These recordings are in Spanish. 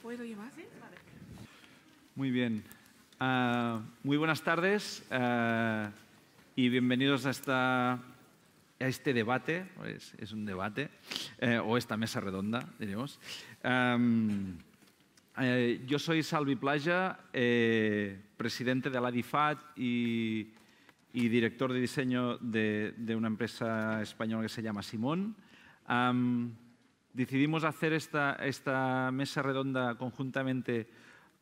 puedo llevar? ¿Sí? Vale. Muy bien. Muy buenas tardes y bienvenidos a este debate, es un debate, o esta mesa redonda, diríamos. Yo soy Salvi Plaja, presidente de la DIFAT y director de diseño de una empresa española que se llama Simón. Decidimos hacer esta mesa redonda conjuntamente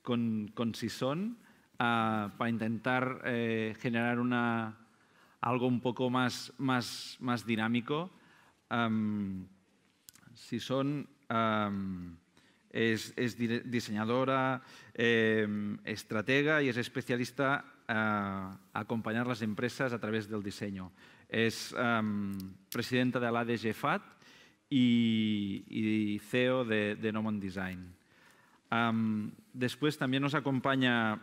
con Sison para intentar generar algo un poco más dinámico. Sison es diseñadora, estratega y es especialista a acompañar las empresas a través del diseño. Es presidenta de la ADG FAT y CEO de Nomon Design. Después también nos acompaña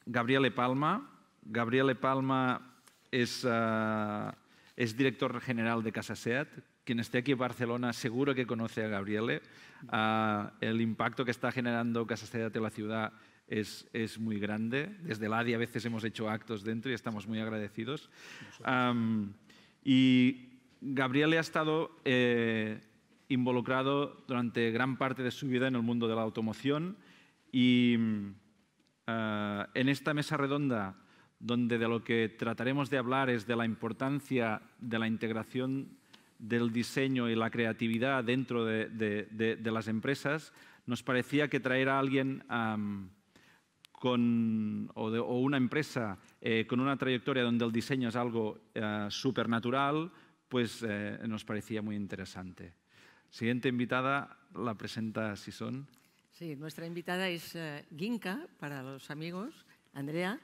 Gabriele Palma. Gabriele Palma es director general de Casa Seat. Quien esté aquí en Barcelona seguro que conoce a Gabriele. El impacto que está generando Casa Seat en la ciudad es muy grande. Desde el ADI a veces hemos hecho actos dentro y estamos muy agradecidos. Y Gabriele ha estado involucrado durante gran parte de su vida en el mundo de la automoción y en esta mesa redonda, donde de lo que trataremos de hablar es de la importancia de la integración del diseño y la creatividad dentro de las empresas, nos parecía que traer a alguien o una empresa con una trayectoria donde el diseño es algo supernatural, pues nos parecía muy interesante. Siguiente invitada la presenta Sison. Sí, nuestra invitada es Ginka, para los amigos, Andrea.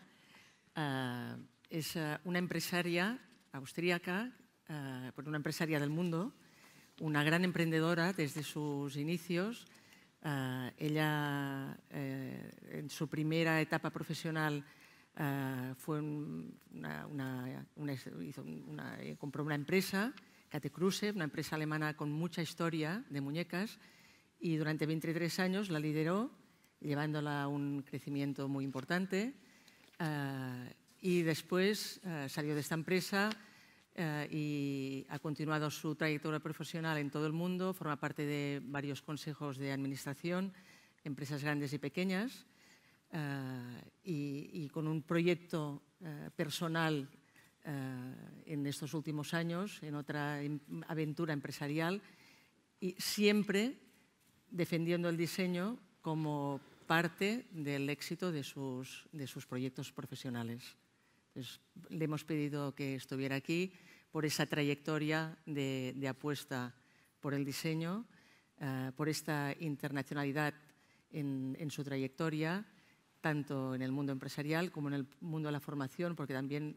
Es una empresaria austríaca, una empresaria del mundo, una gran emprendedora desde sus inicios. Ella, en su primera etapa profesional, compró una empresa, Kate Kruse, una empresa alemana con mucha historia de muñecas, y durante 23 años la lideró, llevándola a un crecimiento muy importante. Y después salió de esta empresa y ha continuado su trayectoria profesional en todo el mundo, forma parte de varios consejos de administración, empresas grandes y pequeñas, y con un proyecto personal en estos últimos años, en otra aventura empresarial, y siempre defendiendo el diseño como parte del éxito de sus proyectos profesionales. Entonces, le hemos pedido que estuviera aquí por esa trayectoria de apuesta por el diseño, por esta internacionalidad en su trayectoria, tanto en el mundo empresarial como en el mundo de la formación, porque también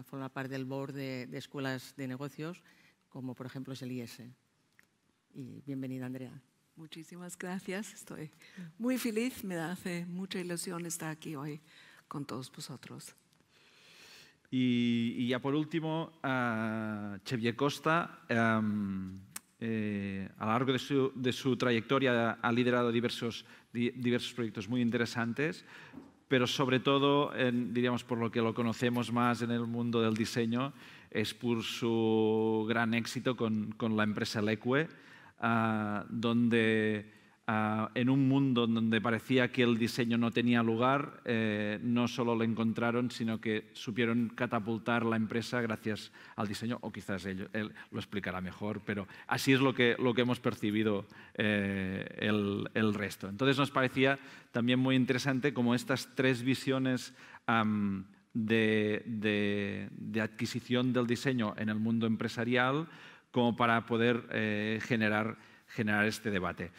forma parte del board de escuelas de negocios, como por ejemplo es el IES. Y bienvenida, Andrea. Muchísimas gracias. Estoy muy feliz. Me hace mucha ilusión estar aquí hoy con todos vosotros. Y ya por último, Xavier Costa, a lo largo de su trayectoria ha liderado diversos proyectos muy interesantes, pero sobre todo, diríamos, por lo que lo conocemos más en el mundo del diseño, es por su gran éxito con la empresa Leque, donde en un mundo donde parecía que el diseño no tenía lugar, no solo lo encontraron, sino que supieron catapultar la empresa gracias al diseño, o quizás él lo explicará mejor, pero así es lo que hemos percibido el resto. Entonces nos parecía también muy interesante como estas tres visiones de adquisición del diseño en el mundo empresarial como para poder generar este debate.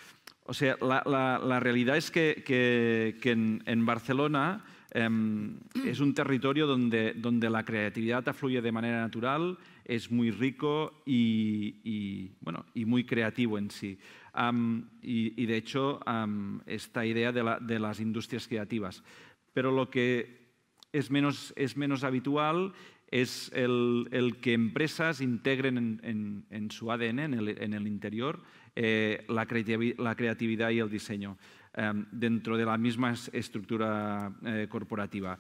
O sea, la realidad es que en Barcelona es un territorio donde la creatividad afluye de manera natural, es muy rico y muy creativo en sí. Y de hecho, esta idea de las industrias creativas. Pero lo que es menos habitual es el que empresas integren en su ADN, en el interior, la creatividad y el diseño. dentro de la misma estructura corporativa.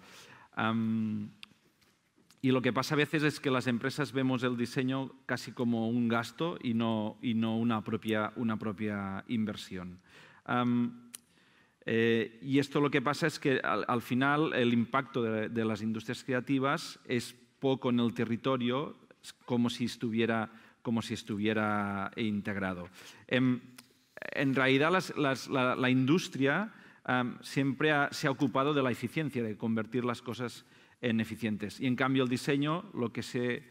Y lo que pasa a veces es que las empresas vemos el diseño casi como un gasto y no una propia inversión. Y esto lo que pasa es que al final el impacto de las industrias creativas es poco en el territorio, como si estuviera integrado. En realidad la industria siempre se ha ocupado de la eficiencia, de convertir las cosas en eficientes. Y en cambio el diseño lo que se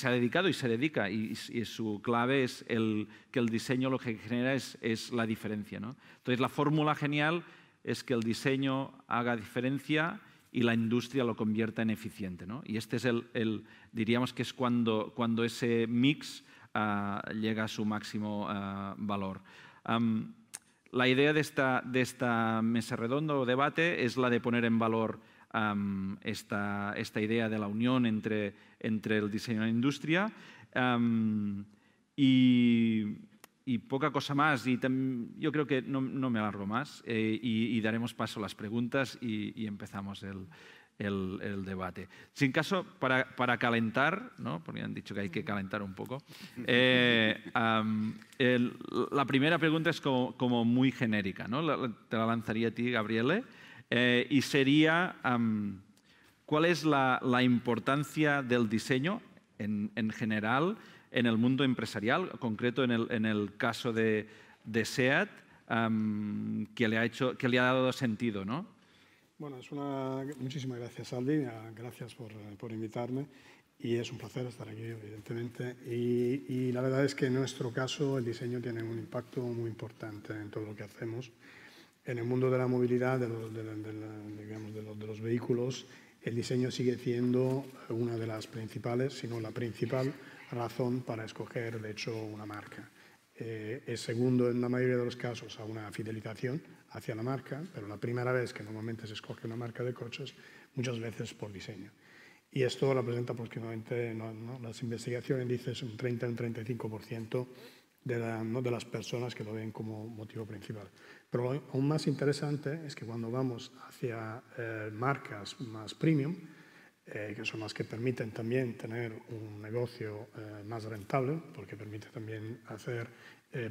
ha dedicado y se dedica, y su clave es que el diseño lo que genera es la diferencia, ¿no? Entonces la fórmula genial es que el diseño haga diferencia y la industria lo convierta en eficiente, ¿no? Y este es diríamos que es cuando ese mix llega a su máximo valor. La idea de esta mesa redonda o debate es la de poner en valor esta idea de la unión entre el diseño y la industria y poca cosa más. Y yo creo que no me alargo más y daremos paso a las preguntas y empezamos el debate. Sin caso, para calentar, ¿no? Porque han dicho que hay que calentar un poco, la primera pregunta es como muy genérica, ¿no? Te la lanzaría a ti, Gabriele. Y sería, ¿cuál es la importancia del diseño en general en el mundo empresarial, en concreto en el caso de SEAT, que le ha dado sentido, ¿no? Bueno, muchísimas gracias, Aldi, gracias por invitarme y es un placer estar aquí, evidentemente. Y la verdad es que en nuestro caso el diseño tiene un impacto muy importante en todo lo que hacemos. En el mundo de la movilidad, de los vehículos, el diseño sigue siendo una de las principales, si no la principal, razón para escoger, de hecho, una marca. Es segundo, en la mayoría de los casos, a una fidelización hacia la marca, pero la primera vez que normalmente se escoge una marca de coches, muchas veces por diseño. Y esto representa aproximadamente, las investigaciones dicen un 30 o un 35% de las personas que lo ven como motivo principal. Pero aún más interesante es que cuando vamos hacia marcas más premium, que son las que permiten también tener un negocio más rentable, porque permite también hacer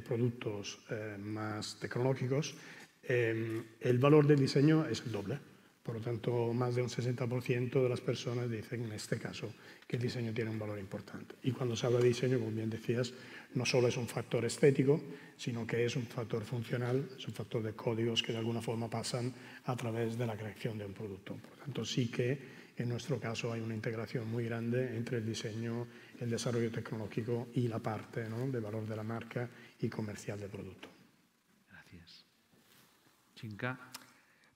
productos más tecnológicos, el valor del diseño es el doble. Por lo tanto, más de un 60% de las personas dicen, en este caso, que el diseño tiene un valor importante. Y cuando se habla de diseño, como bien decías, no solo es un factor estético, sino que es un factor funcional, es un factor de códigos que de alguna forma pasan a través de la creación de un producto. Por lo tanto, sí que en nuestro caso hay una integración muy grande entre el diseño, el desarrollo tecnológico y la parte, ¿no?, de valor de la marca y comercial del producto. Gracias. Chinka.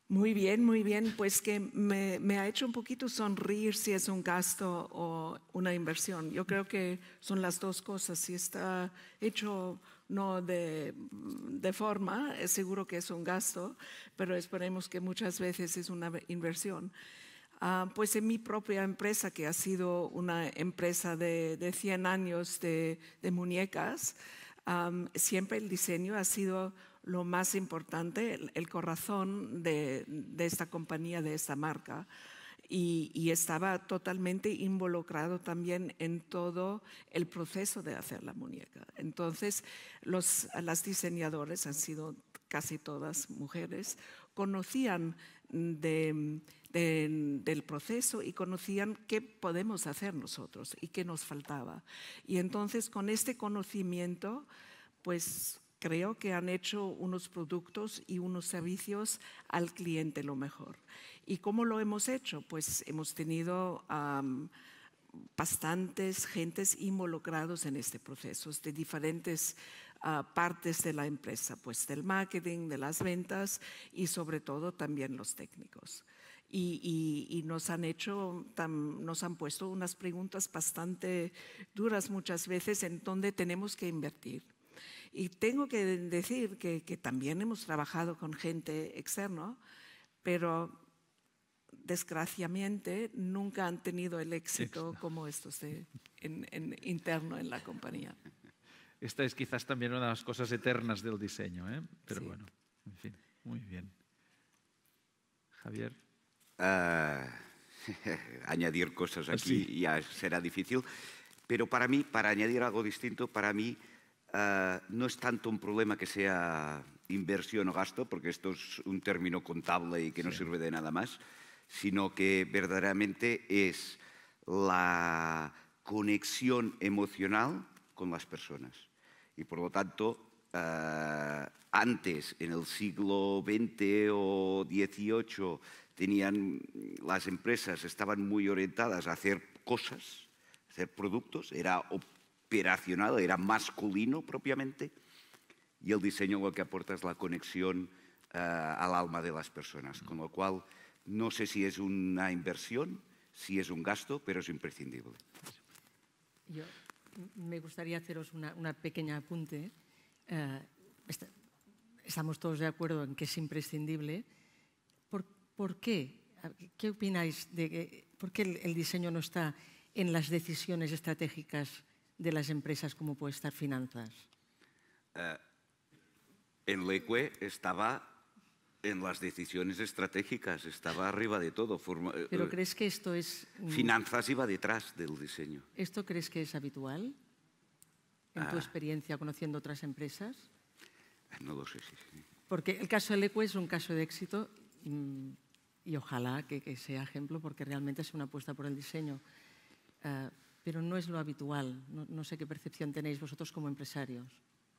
Muy bien. Pues que me ha hecho un poquito sonreír si es un gasto o una inversión. Yo creo que son las dos cosas. Si está hecho no de forma, es seguro que es un gasto, pero esperemos que muchas veces es una inversión. Pues en mi propia empresa, que ha sido una empresa de 100 años de muñecas, siempre el diseño ha sido lo más importante, el corazón de esta compañía, de esta marca. Y estaba totalmente involucrado también en todo el proceso de hacer la muñeca. Entonces, las diseñadoras han sido casi todas mujeres, conocían del proceso y conocían qué podemos hacer nosotros y qué nos faltaba. Y entonces, con este conocimiento, pues creo que han hecho unos productos y unos servicios al cliente lo mejor. ¿Y cómo lo hemos hecho? Pues hemos tenido bastantes gentes involucrados en este proceso, de diferentes partes de la empresa, pues del marketing, de las ventas y sobre todo también los técnicos. Y nos han puesto unas preguntas bastante duras muchas veces en dónde tenemos que invertir. Y tengo que decir que también hemos trabajado con gente externa, pero desgraciadamente nunca han tenido el éxito como estos interno en la compañía. Esta es quizás también una de las cosas eternas del diseño, ¿eh? Pero sí. Bueno, en fin. Muy bien. Javier. Añadir cosas aquí Sí. ya será difícil, pero para mí, para añadir algo distinto, para mí no es tanto un problema que sea inversión o gasto, porque esto es un término contable y que no sirve de nada más, sino que verdaderamente es la conexión emocional con las personas. Y por lo tanto, antes, en el siglo XX o XVIII, las empresas estaban muy orientadas a hacer cosas, a hacer productos, era operacional, era masculino propiamente, y el diseño lo que aporta es la conexión al alma de las personas, con lo cual no sé si es una inversión, si es un gasto, pero es imprescindible. Yo me gustaría haceros una pequeña apunte. Estamos todos de acuerdo en que es imprescindible. ¿Por qué? ¿Qué opináis de por qué el diseño no está en las decisiones estratégicas de las empresas como puede estar finanzas? En Leque estaba en las decisiones estratégicas, estaba arriba de todo. ¿Pero crees que esto es... Finanzas iba detrás del diseño. ¿Esto crees que es habitual en tu experiencia conociendo otras empresas? No lo sé, sí. Porque el caso de Leque es un caso de éxito y ojalá que sea ejemplo porque realmente es una apuesta por el diseño. Pero no es lo habitual. No sé qué percepción tenéis vosotros como empresarios.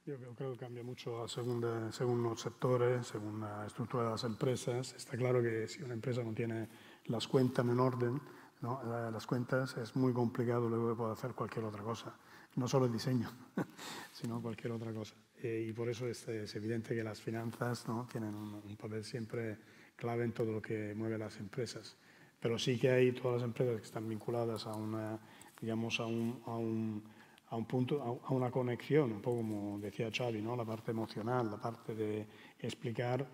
Yo creo que cambia mucho según los sectores, según la estructura de las empresas. Está claro que si una empresa no tiene las cuentas en orden, ¿no? Las cuentas, es muy complicado luego de poder hacer cualquier otra cosa. No solo el diseño, sino cualquier otra cosa. Y por eso es evidente que las finanzas, ¿no? tienen un papel siempre clave en todo lo que mueve las empresas. Pero sí que hay todas las empresas que están vinculadas a una, digamos, a un punto, a una conexión, un poco como decía Xavi, ¿no? La parte emocional, la parte de explicar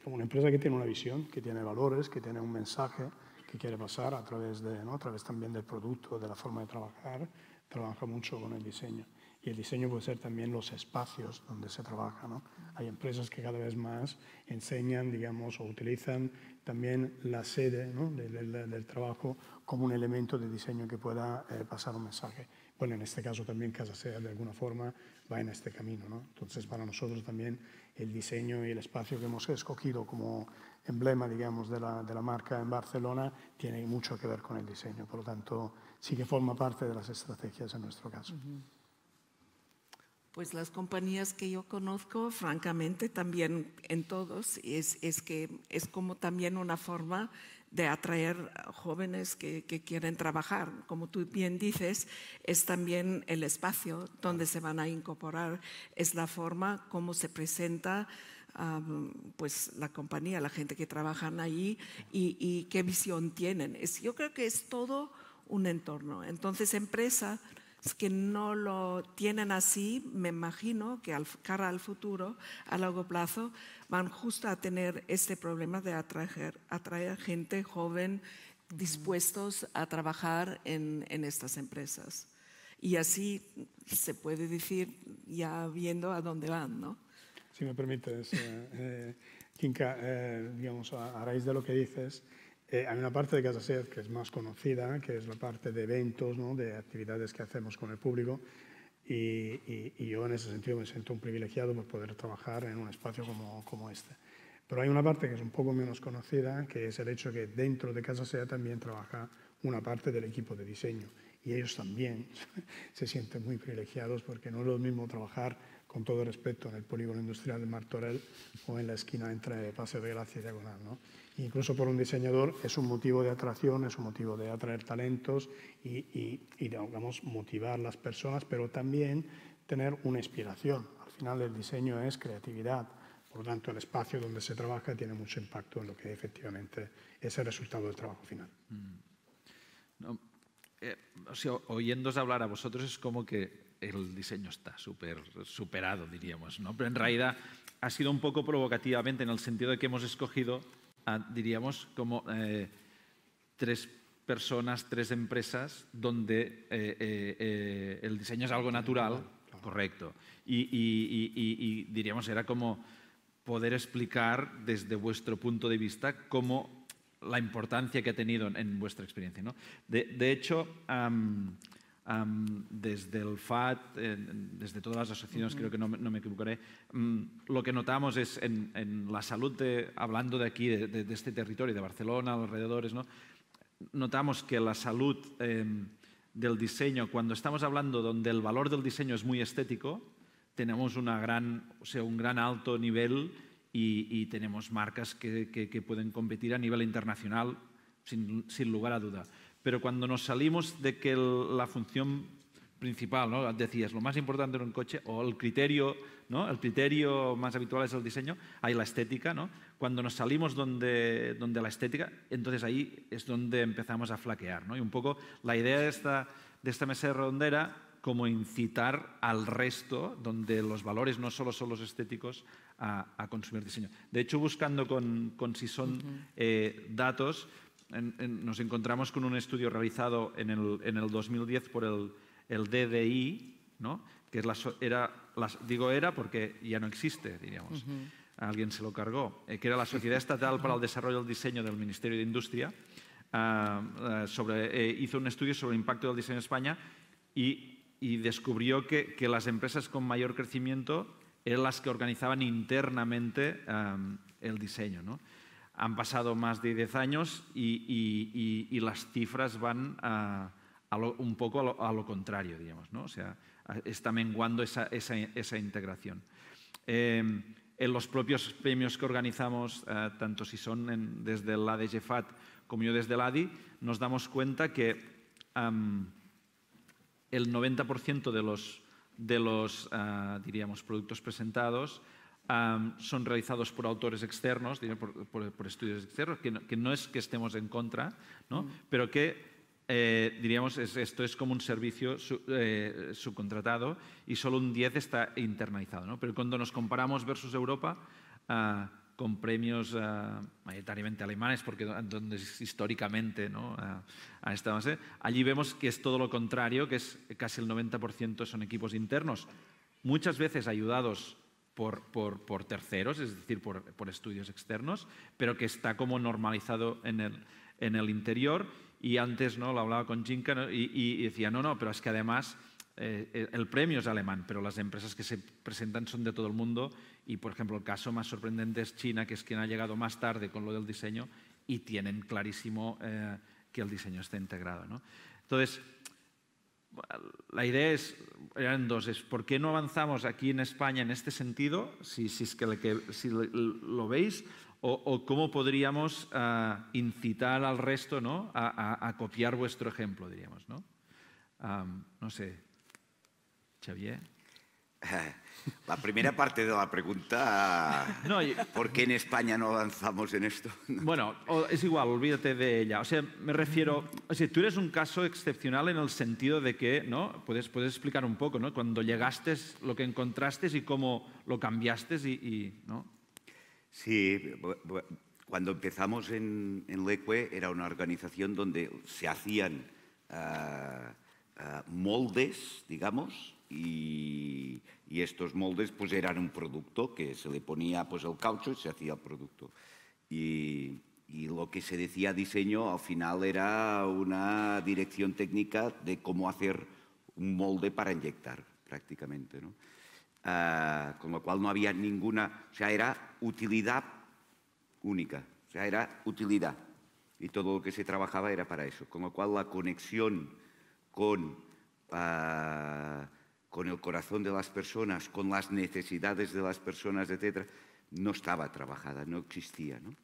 una empresa que tiene una visión, que tiene valores, que tiene un mensaje que quiere pasar a través también del producto, de la forma de trabajar, trabaja mucho con el diseño. Y el diseño puede ser también los espacios donde se trabaja, ¿no? Hay empresas que cada vez más enseñan, digamos, o utilizan también la sede, ¿no? del trabajo como un elemento de diseño que pueda pasar un mensaje. Bueno, en este caso también CasaSeat de alguna forma va en este camino, ¿no? Entonces, para nosotros también el diseño y el espacio que hemos escogido como emblema, digamos, de la marca en Barcelona tiene mucho que ver con el diseño. Por lo tanto, sí que forma parte de las estrategias en nuestro caso. Pues las compañías que yo conozco, francamente, también en todos, es que es como también una forma de atraer jóvenes que quieren trabajar. Como tú bien dices, es también el espacio donde se van a incorporar, es la forma como se presenta pues la compañía, la gente que trabajan ahí y qué visión tienen. Yo creo que es todo un entorno. Entonces, empresas que no lo tienen así, me imagino que cara al futuro, a largo plazo, van justo a tener este problema de atraer gente joven dispuestos a trabajar en estas empresas. Y así se puede decir ya viendo a dónde van, ¿no? Si me permites, Kinka, digamos, a raíz de lo que dices, hay una parte de CasaSeat que es más conocida, que es la parte de eventos, ¿no? de actividades que hacemos con el público, y yo en ese sentido me siento un privilegiado por poder trabajar en un espacio como este. Pero hay una parte que es un poco menos conocida, que es el hecho que dentro de CasaSeat también trabaja una parte del equipo de diseño, y ellos también se sienten muy privilegiados porque no es lo mismo trabajar, con todo respeto, en el polígono industrial de Martorell o en la esquina entre Paseo de Gracia y Diagonal, ¿no? Incluso por un diseñador es un motivo de atracción, es un motivo de atraer talentos y digamos, motivar a las personas, pero también tener una inspiración. Al final el diseño es creatividad, por lo tanto el espacio donde se trabaja tiene mucho impacto en lo que efectivamente es el resultado del trabajo final. No, o sea, oyéndoos hablar a vosotros es como que el diseño está superado, diríamos, ¿no? Pero en realidad ha sido un poco provocativamente en el sentido de que hemos escogido, diríamos, como 3 personas, 3 empresas donde el diseño es algo natural, correcto. Y diríamos, era como poder explicar desde vuestro punto de vista cómo la importancia que ha tenido en vuestra experiencia, ¿no? De hecho, desde el FAT, desde todas las asociaciones, creo que no me equivocaré, lo que notamos es en la salud, hablando de aquí, de este territorio, de Barcelona, alrededores, ¿no? Notamos que la salud del diseño, cuando estamos hablando donde el valor del diseño es muy estético, tenemos un gran alto nivel y tenemos marcas que pueden competir a nivel internacional sin lugar a duda. Pero cuando nos salimos de que la función principal, ¿no? Decías, lo más importante en un coche, o el criterio, ¿no? El criterio más habitual es el diseño, hay la estética, ¿no? Cuando nos salimos donde la estética, entonces ahí es donde empezamos a flaquear, ¿no? Y un poco la idea de esta mesa de redondera, como incitar al resto, donde los valores no solo son los estéticos, a consumir diseño. De hecho, buscando con Sison datos, nos encontramos con un estudio realizado en el 2010 por el DDI, ¿no? Que digo era porque ya no existe, diríamos. Alguien se lo cargó, que era la Sociedad Estatal para el Desarrollo del Diseño del Ministerio de Industria. Hizo un estudio sobre el impacto del diseño en España y descubrió que las empresas con mayor crecimiento eran las que organizaban internamente el diseño, ¿no? Han pasado más de 10 años y las cifras van un poco a lo contrario, digamos, ¿no? O sea, está menguando esa integración. En los propios premios que organizamos, tanto si son desde el ADG FAT como yo desde el ADI, nos damos cuenta que el 90% de los diríamos, productos presentados son realizados por autores externos, por estudios externos, que no es que estemos en contra, ¿no? Pero que, diríamos, esto es como un servicio subcontratado y solo un 10 está internalizado, ¿no? Pero cuando nos comparamos versus Europa, con premios mayoritariamente alemanes, porque donde históricamente, ¿no? ha estado, allí vemos que es todo lo contrario, que es casi el 90% son equipos internos, muchas veces ayudados por terceros, es decir, por estudios externos, pero que está como normalizado en el interior. Y antes, ¿no? Lo hablaba con Jinka, ¿no? y decía, no, pero es que además el premio es alemán, pero las empresas que se presentan son de todo el mundo y, por ejemplo, el caso más sorprendente es China, que es quien ha llegado más tarde con lo del diseño y tienen clarísimo que el diseño está integrado, ¿no? Entonces, la idea eran dos, ¿por qué no avanzamos aquí en España en este sentido? Si lo veis, o cómo podríamos incitar al resto, ¿no? a copiar vuestro ejemplo, diríamos, ¿no? No sé, Xavier. La primera parte de la pregunta, no, ¿por qué en España no avanzamos en esto? Bueno, es igual, olvídate de ella. O sea, me refiero, o sea, tú eres un caso excepcional en el sentido de que, ¿no? Puedes explicar un poco, ¿no? Cuando llegaste, lo que encontraste y cómo lo cambiaste ¿no? Sí, cuando empezamos en Leque era una organización donde se hacían moldes, digamos, y estos moldes pues eran un producto que se le ponía pues el caucho y se hacía el producto. Y lo que se decía diseño al final era una dirección técnica de cómo hacer un molde para inyectar prácticamente, ¿no? Con lo cual no había ninguna, o sea, era utilidad única, o sea, era utilidad y todo lo que se trabajaba era para eso, con lo cual la conexión con el corazón de las personas, con las necesidades de las personas, etcétera, no estaba trabajada, no existía, ¿no?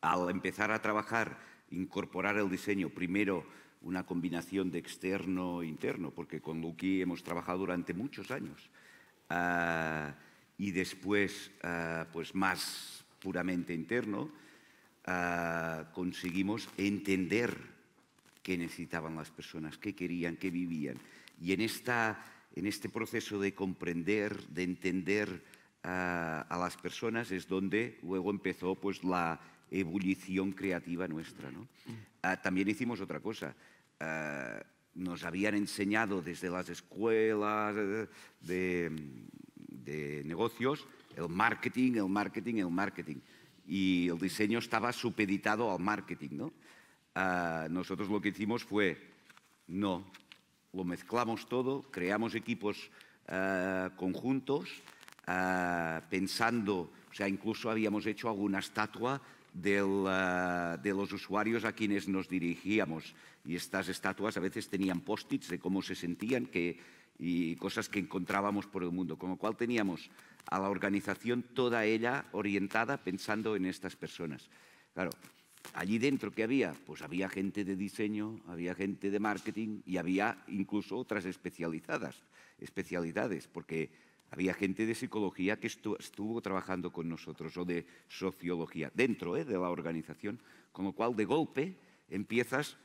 Al empezar a trabajar, incorporar el diseño, primero una combinación de externo e interno, porque con Lucky hemos trabajado durante muchos años, y después, pues más puramente interno, conseguimos entender qué necesitaban las personas, qué querían, qué vivían. Y en este proceso de comprender, de entender a las personas es donde luego empezó pues, la ebullición creativa nuestra, ¿no? También hicimos otra cosa. Nos habían enseñado desde las escuelas de negocios el marketing, el marketing, el marketing. Y el diseño estaba supeditado al marketing, ¿no? Nosotros lo que hicimos fue, no, lo mezclamos todo, creamos equipos conjuntos, pensando, o sea, incluso habíamos hecho alguna estatua de los usuarios a quienes nos dirigíamos. Y estas estatuas a veces tenían post-its de cómo se sentían y cosas que encontrábamos por el mundo. Con lo cual teníamos a la organización toda ella orientada pensando en estas personas. Claro, allí dentro, ¿qué había? Pues había gente de diseño, había gente de marketing y había incluso otras especialidades, porque había gente de psicología que estuvo trabajando con nosotros o de sociología dentro de la organización, con lo cual de golpe empiezas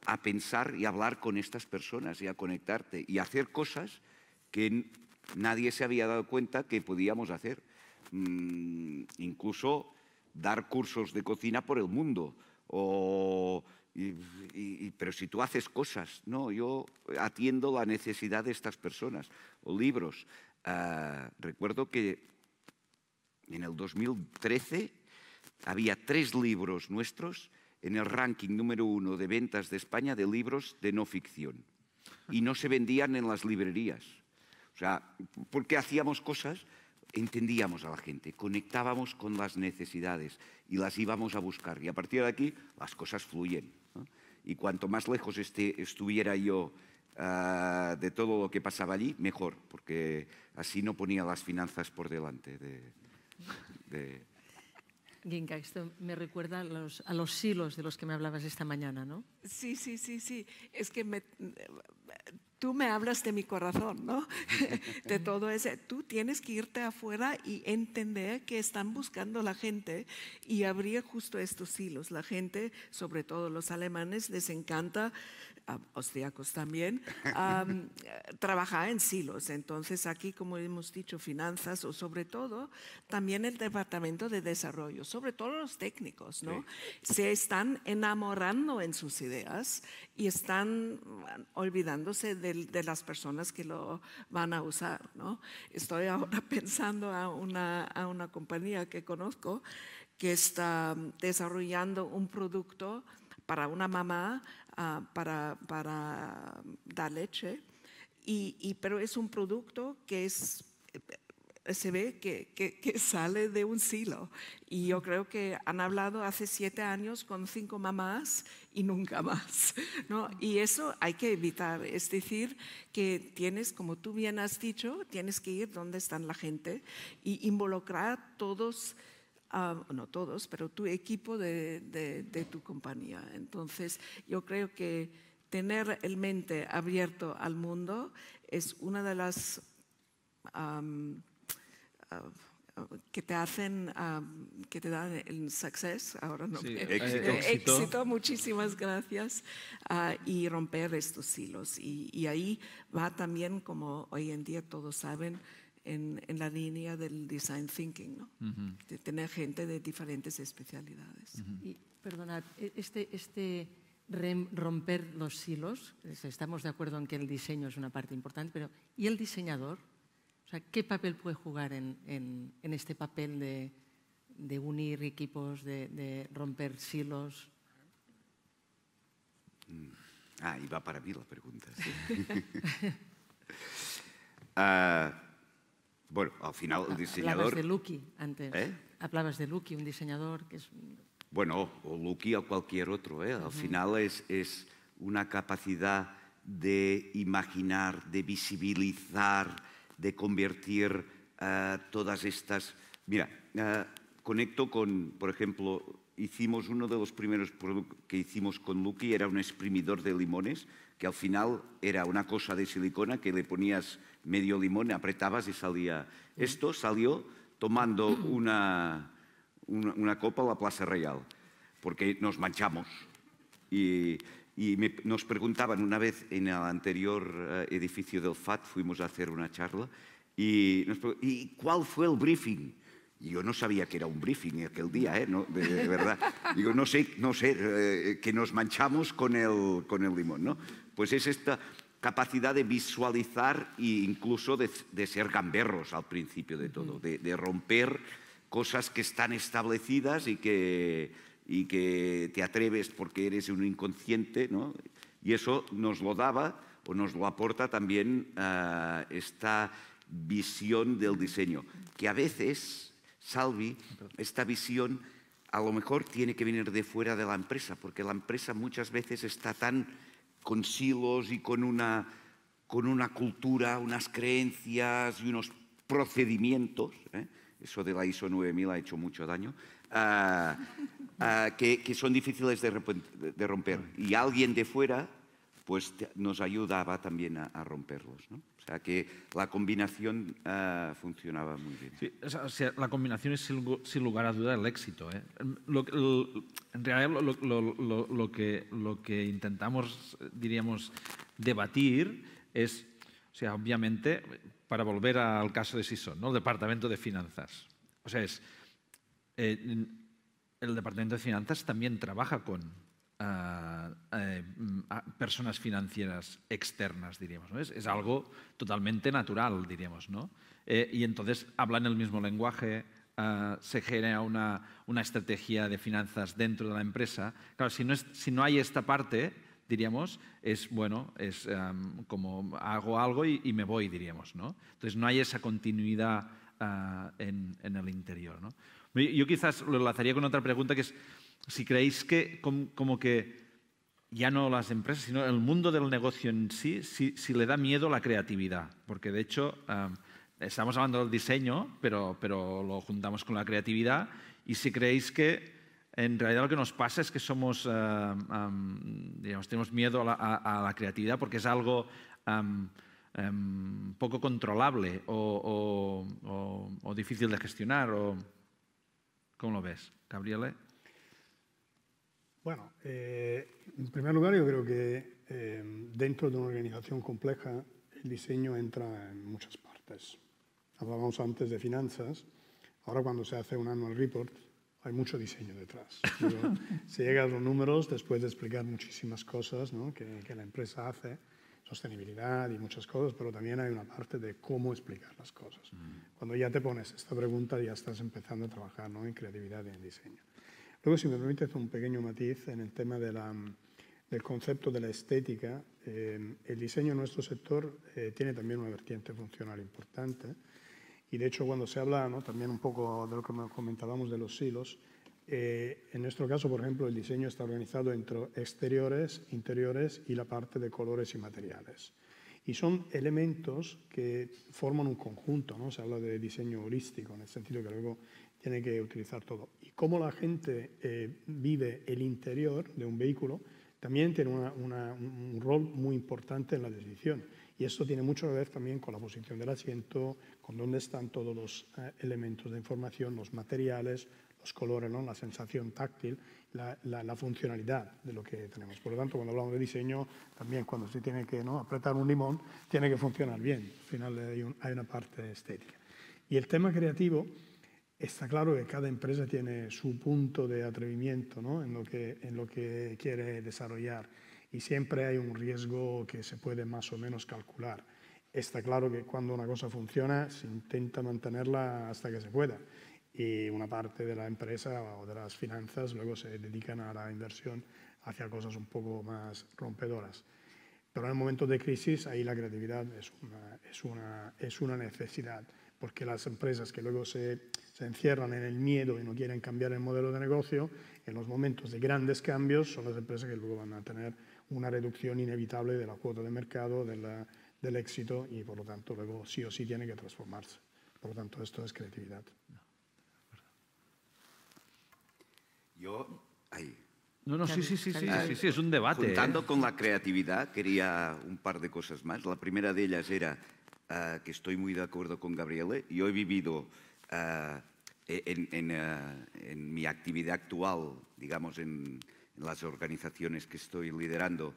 a pensar y a hablar con estas personas y a conectarte y a hacer cosas que nadie se había dado cuenta que podíamos hacer. Incluso dar cursos de cocina por el mundo. Pero si tú haces cosas, no, yo atiendo la necesidad de estas personas. O libros. Recuerdo que en el 2013 había 3 libros nuestros en el ranking número 1 de ventas de España de libros de no ficción. Y no se vendían en las librerías. O sea, porque hacíamos cosas, entendíamos a la gente, conectábamos con las necesidades y las íbamos a buscar. Y a partir de aquí, las cosas fluyen, ¿no? Y cuanto más lejos estuviera yo de todo lo que pasaba allí, mejor, porque así no ponía las finanzas por delante Ginka, esto me recuerda a los silos de los que me hablabas esta mañana, ¿no? Sí. Es que tú me hablas de mi corazón, ¿no? De todo ese. Tú tienes que irte afuera y entender que están buscando la gente y abrir justo estos silos. La gente, sobre todo los alemanes, les encanta, austríacos también, trabajar en silos. Entonces aquí, como hemos dicho, finanzas o sobre todo también el departamento de desarrollo, sobre todo los técnicos, ¿no? Sí. Se están enamorando en sus ideas y están olvidándose de las personas que lo van a usar, ¿no? Estoy ahora pensando a una compañía que conozco que está desarrollando un producto para una mamá para dar leche, pero es un producto que se ve que sale de un silo. Y yo creo que han hablado hace 7 años con 5 mamás y nunca más, ¿no? Y eso hay que evitar. Es decir, que tienes, como tú bien has dicho, tienes que ir donde están la gente y involucrar a todos. No todos, pero tu equipo de tu compañía. Entonces, yo creo que tener el mente abierto al mundo es una de las que te hacen, que te dan el success, ahora no, sí, éxito, muchísimas gracias, y romper estos hilos. Y ahí va también, como hoy en día todos saben, en la línea del design thinking, ¿no? De tener gente de diferentes especialidades. Y, perdonad, romper los silos, estamos de acuerdo en que el diseño es una parte importante, pero ¿y el diseñador? O sea, ¿qué papel puede jugar en este papel de unir equipos, de romper silos? Iba para mí la pregunta. Sí. Bueno, al final el diseñador... Hablabas de Lucky antes. Hablabas de Lucky, un diseñador que es... Bueno, o Lucky o cualquier otro. Al final es una capacidad de imaginar, de visibilizar, de convertir todas estas... Mira, conecto con, por ejemplo, hicimos uno de los primeros productos que hicimos con Lucky, era un exprimidor de limones, que al final era una cosa de silicona que le ponías medio limón, apretabas y salía. Esto salió tomando una copa a la Plaza Real, porque nos manchamos. Y nos preguntaban una vez en el anterior edificio del FAT, fuimos a hacer una charla, y ¿cuál fue el briefing? Y yo no sabía que era un briefing aquel día, ¿no? De verdad. Digo, no sé, que nos manchamos con el limón, ¿no? Pues es esta... capacidad de visualizar e incluso de ser gamberros al principio de todo, de romper cosas que están establecidas y que te atreves porque eres un inconsciente, ¿no? Y eso nos lo daba o nos lo aporta también esta visión del diseño, que a veces, Salvi, esta visión a lo mejor tiene que venir de fuera de la empresa, porque la empresa muchas veces está tan con silos y con una cultura, unas creencias y unos procedimientos, eso de la ISO 9000 ha hecho mucho daño, que son difíciles de romper. Y alguien de fuera pues nos ayudaba también a romperlos, ¿no? O sea que la combinación funcionaba muy bien. Sí, o sea, la combinación es sin lugar a duda el éxito, ¿eh? En realidad lo que intentamos, diríamos, debatir es, o sea, obviamente, para volver al caso de Sison, ¿no? El Departamento de Finanzas. O sea, el Departamento de Finanzas también trabaja con personas financieras externas, diríamos, ¿no? Es algo totalmente natural, diríamos, ¿no? Y entonces hablan el mismo lenguaje, se genera una estrategia de finanzas dentro de la empresa. Claro, si no hay esta parte, diríamos, es como hago algo y me voy, diríamos, ¿no? Entonces no hay esa continuidad en el interior, ¿no? Yo quizás lo enlazaría con otra pregunta, que es si creéis que como que ya no las empresas, sino el mundo del negocio en sí, si le da miedo la creatividad. Porque de hecho estamos hablando del diseño, pero lo juntamos con la creatividad. Y si creéis que en realidad lo que nos pasa es que somos, digamos, tenemos miedo a la creatividad porque es algo poco controlable o difícil de gestionar. ¿Cómo lo ves, Gabriele? Bueno, en primer lugar yo creo que dentro de una organización compleja el diseño entra en muchas partes. Hablábamos antes de finanzas, ahora cuando se hace un annual report hay mucho diseño detrás. Se llega a los números después de explicar muchísimas cosas, ¿no? que la empresa hace, sostenibilidad y muchas cosas, pero también hay una parte de cómo explicar las cosas. Cuando ya te pones esta pregunta ya estás empezando a trabajar, ¿no? en creatividad y en diseño. Luego, si me permites un pequeño matiz en el tema del concepto de la estética, el diseño en nuestro sector tiene también una vertiente funcional importante y de hecho cuando se habla, ¿no? también un poco de lo que comentábamos de los silos, en nuestro caso, por ejemplo, el diseño está organizado entre exteriores, interiores y la parte de colores y materiales. Y son elementos que forman un conjunto, ¿no? Se habla de diseño holístico, en el sentido que luego tiene que utilizar todo. Y cómo la gente vive el interior de un vehículo también tiene un rol muy importante en la decisión. Y esto tiene mucho que ver también con la posición del asiento, con dónde están todos los elementos de información, los materiales, los colores, ¿no? La sensación táctil, la funcionalidad de lo que tenemos. Por lo tanto, cuando hablamos de diseño, también cuando se tiene que, ¿no? apretar un limón, tiene que funcionar bien. Al final hay una parte estética. Y el tema creativo, está claro que cada empresa tiene su punto de atrevimiento, ¿no? en lo que quiere desarrollar y siempre hay un riesgo que se puede más o menos calcular. Está claro que cuando una cosa funciona se intenta mantenerla hasta que se pueda y una parte de la empresa o de las finanzas luego se dedican a la inversión hacia cosas un poco más rompedoras. Pero en momentos de crisis ahí la creatividad es una necesidad, porque las empresas que luego se encierran en el miedo y no quieren cambiar el modelo de negocio, en los momentos de grandes cambios son las empresas que luego van a tener una reducción inevitable de la cuota de mercado, del éxito y por lo tanto luego sí o sí tiene que transformarse. Por lo tanto esto es creatividad. Sí, es un debate. Juntando con la creatividad, quería un par de cosas más. La primera de ellas era que estoy muy de acuerdo con Gabriele. Yo he vivido en mi actividad actual, digamos, en las organizaciones que estoy liderando,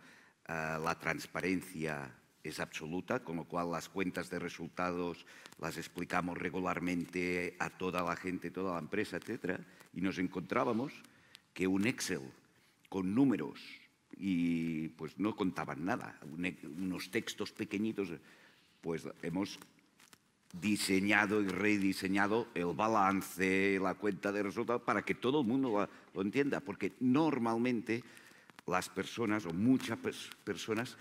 la transparencia es absoluta, con lo cual las cuentas de resultados las explicamos regularmente a toda la gente, toda la empresa, etc. Y nos encontrábamos que un Excel con números y pues no contaban nada, unos textos pequeñitos. Pues hemos diseñado y rediseñado el balance, la cuenta de resultados, para que todo el mundo lo entienda, porque normalmente las personas, o muchas personas,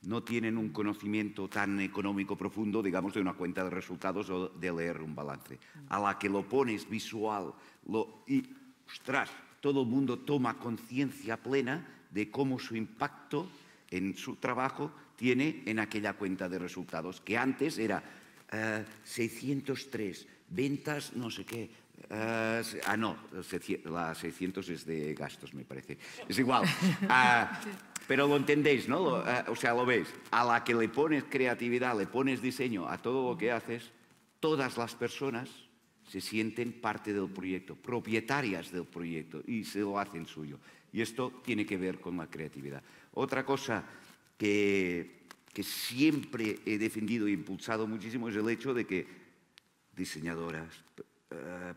no tienen un conocimiento tan económico profundo, digamos, de una cuenta de resultados o de leer un balance. A la que lo pones visual y, ostras, todo el mundo toma conciencia plena de cómo su impacto en su trabajo tiene en aquella cuenta de resultados, que antes era 603, ventas no sé qué. No, la 600 es de gastos, me parece. Es igual. Pero lo entendéis, ¿no? O sea, lo veis. A la que le pones creatividad, le pones diseño a todo lo que haces, todas las personas se sienten parte del proyecto, propietarias del proyecto, y se lo hacen suyo. Y esto tiene que ver con la creatividad. Otra cosa que siempre he defendido e impulsado muchísimo es el hecho de que diseñadoras,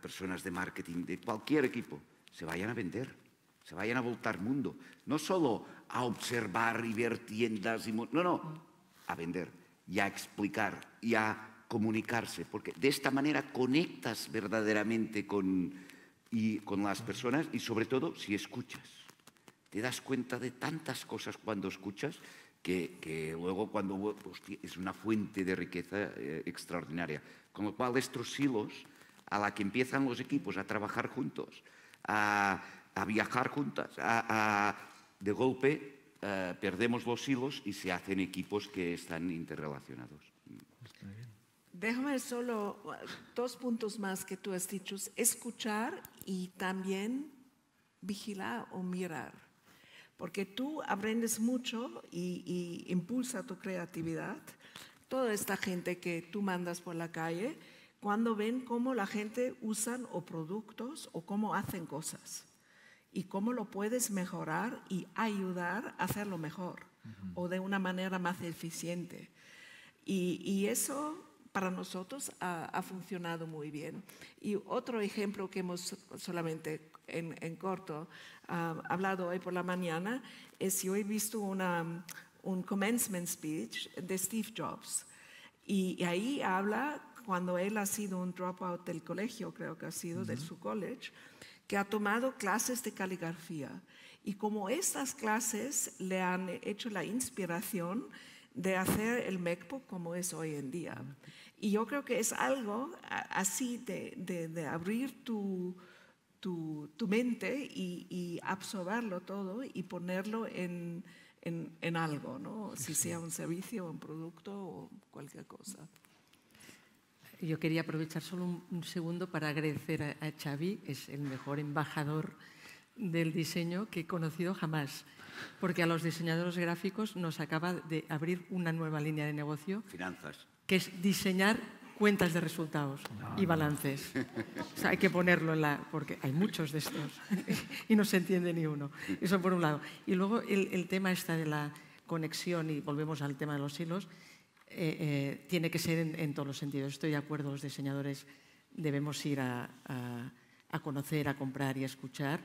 personas de marketing, de cualquier equipo, se vayan a vender, se vayan a voltar mundo. No solo a observar y ver tiendas, no, a vender y a explicar y a comunicarse, porque de esta manera conectas verdaderamente con las personas y sobre todo si escuchas. Te das cuenta de tantas cosas cuando escuchas que luego es una fuente de riqueza extraordinaria. Con lo cual estos hilos, a la que empiezan los equipos a trabajar juntos, a viajar juntas, de golpe perdemos los hilos y se hacen equipos que están interrelacionados. Déjame solo 2 puntos más que tú has dicho. Escuchar y también vigilar o mirar. Porque tú aprendes mucho y impulsa tu creatividad. Toda esta gente que tú mandas por la calle, cuando ven cómo la gente usa o productos o cómo hacen cosas y cómo lo puedes mejorar y ayudar a hacerlo mejor o de una manera más eficiente. Y eso para nosotros ha funcionado muy bien. Y otro ejemplo que hemos solamente en corto hablado hoy por la mañana es yo he visto un commencement speech de Steve Jobs y ahí habla cuando él ha sido un dropout del colegio, creo que ha sido de su college, que ha tomado clases de caligrafía y como estas clases le han hecho la inspiración de hacer el MacBook como es hoy en día. Y yo creo que es algo así de abrir tu mente y absorberlo todo y ponerlo en algo, ¿no? Si sea un servicio, un producto o cualquier cosa. Yo quería aprovechar solo un segundo para agradecer a Xavi, es el mejor embajador del diseño que he conocido jamás, porque a los diseñadores gráficos nos acaba de abrir una nueva línea de negocio. Finanzas. Que es diseñar cuentas de resultados y balances. O sea, hay que ponerlo porque hay muchos de estos y no se entiende ni uno. Eso por un lado. Y luego el tema está de la conexión, y volvemos al tema de los hilos, tiene que ser en todos los sentidos. Estoy de acuerdo, los diseñadores debemos ir a conocer, a comprar y a escuchar,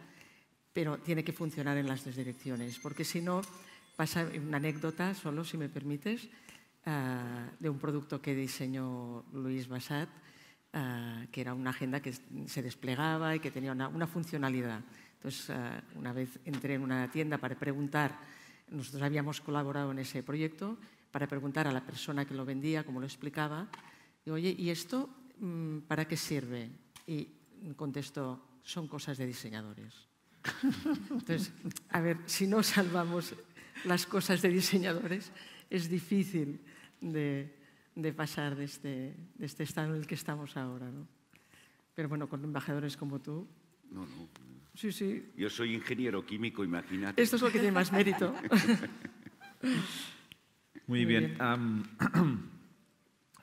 pero tiene que funcionar en las dos direcciones, porque si no, pasa una anécdota, solo si me permites, de un producto que diseñó Luis Bassat, que era una agenda que se desplegaba y que tenía una funcionalidad. Entonces, una vez entré en una tienda para preguntar, nosotros habíamos colaborado en ese proyecto, para preguntar a la persona que lo vendía, cómo lo explicaba, y oye, ¿y esto para qué sirve? Y contestó, son cosas de diseñadores. Entonces, a ver, si no salvamos las cosas de diseñadores, es difícil de pasar de este estado en el que estamos ahora, ¿no? Pero bueno, con embajadores como tú... No. Sí, sí. Yo soy ingeniero químico, imagínate. Esto es lo que tiene más mérito. Muy bien.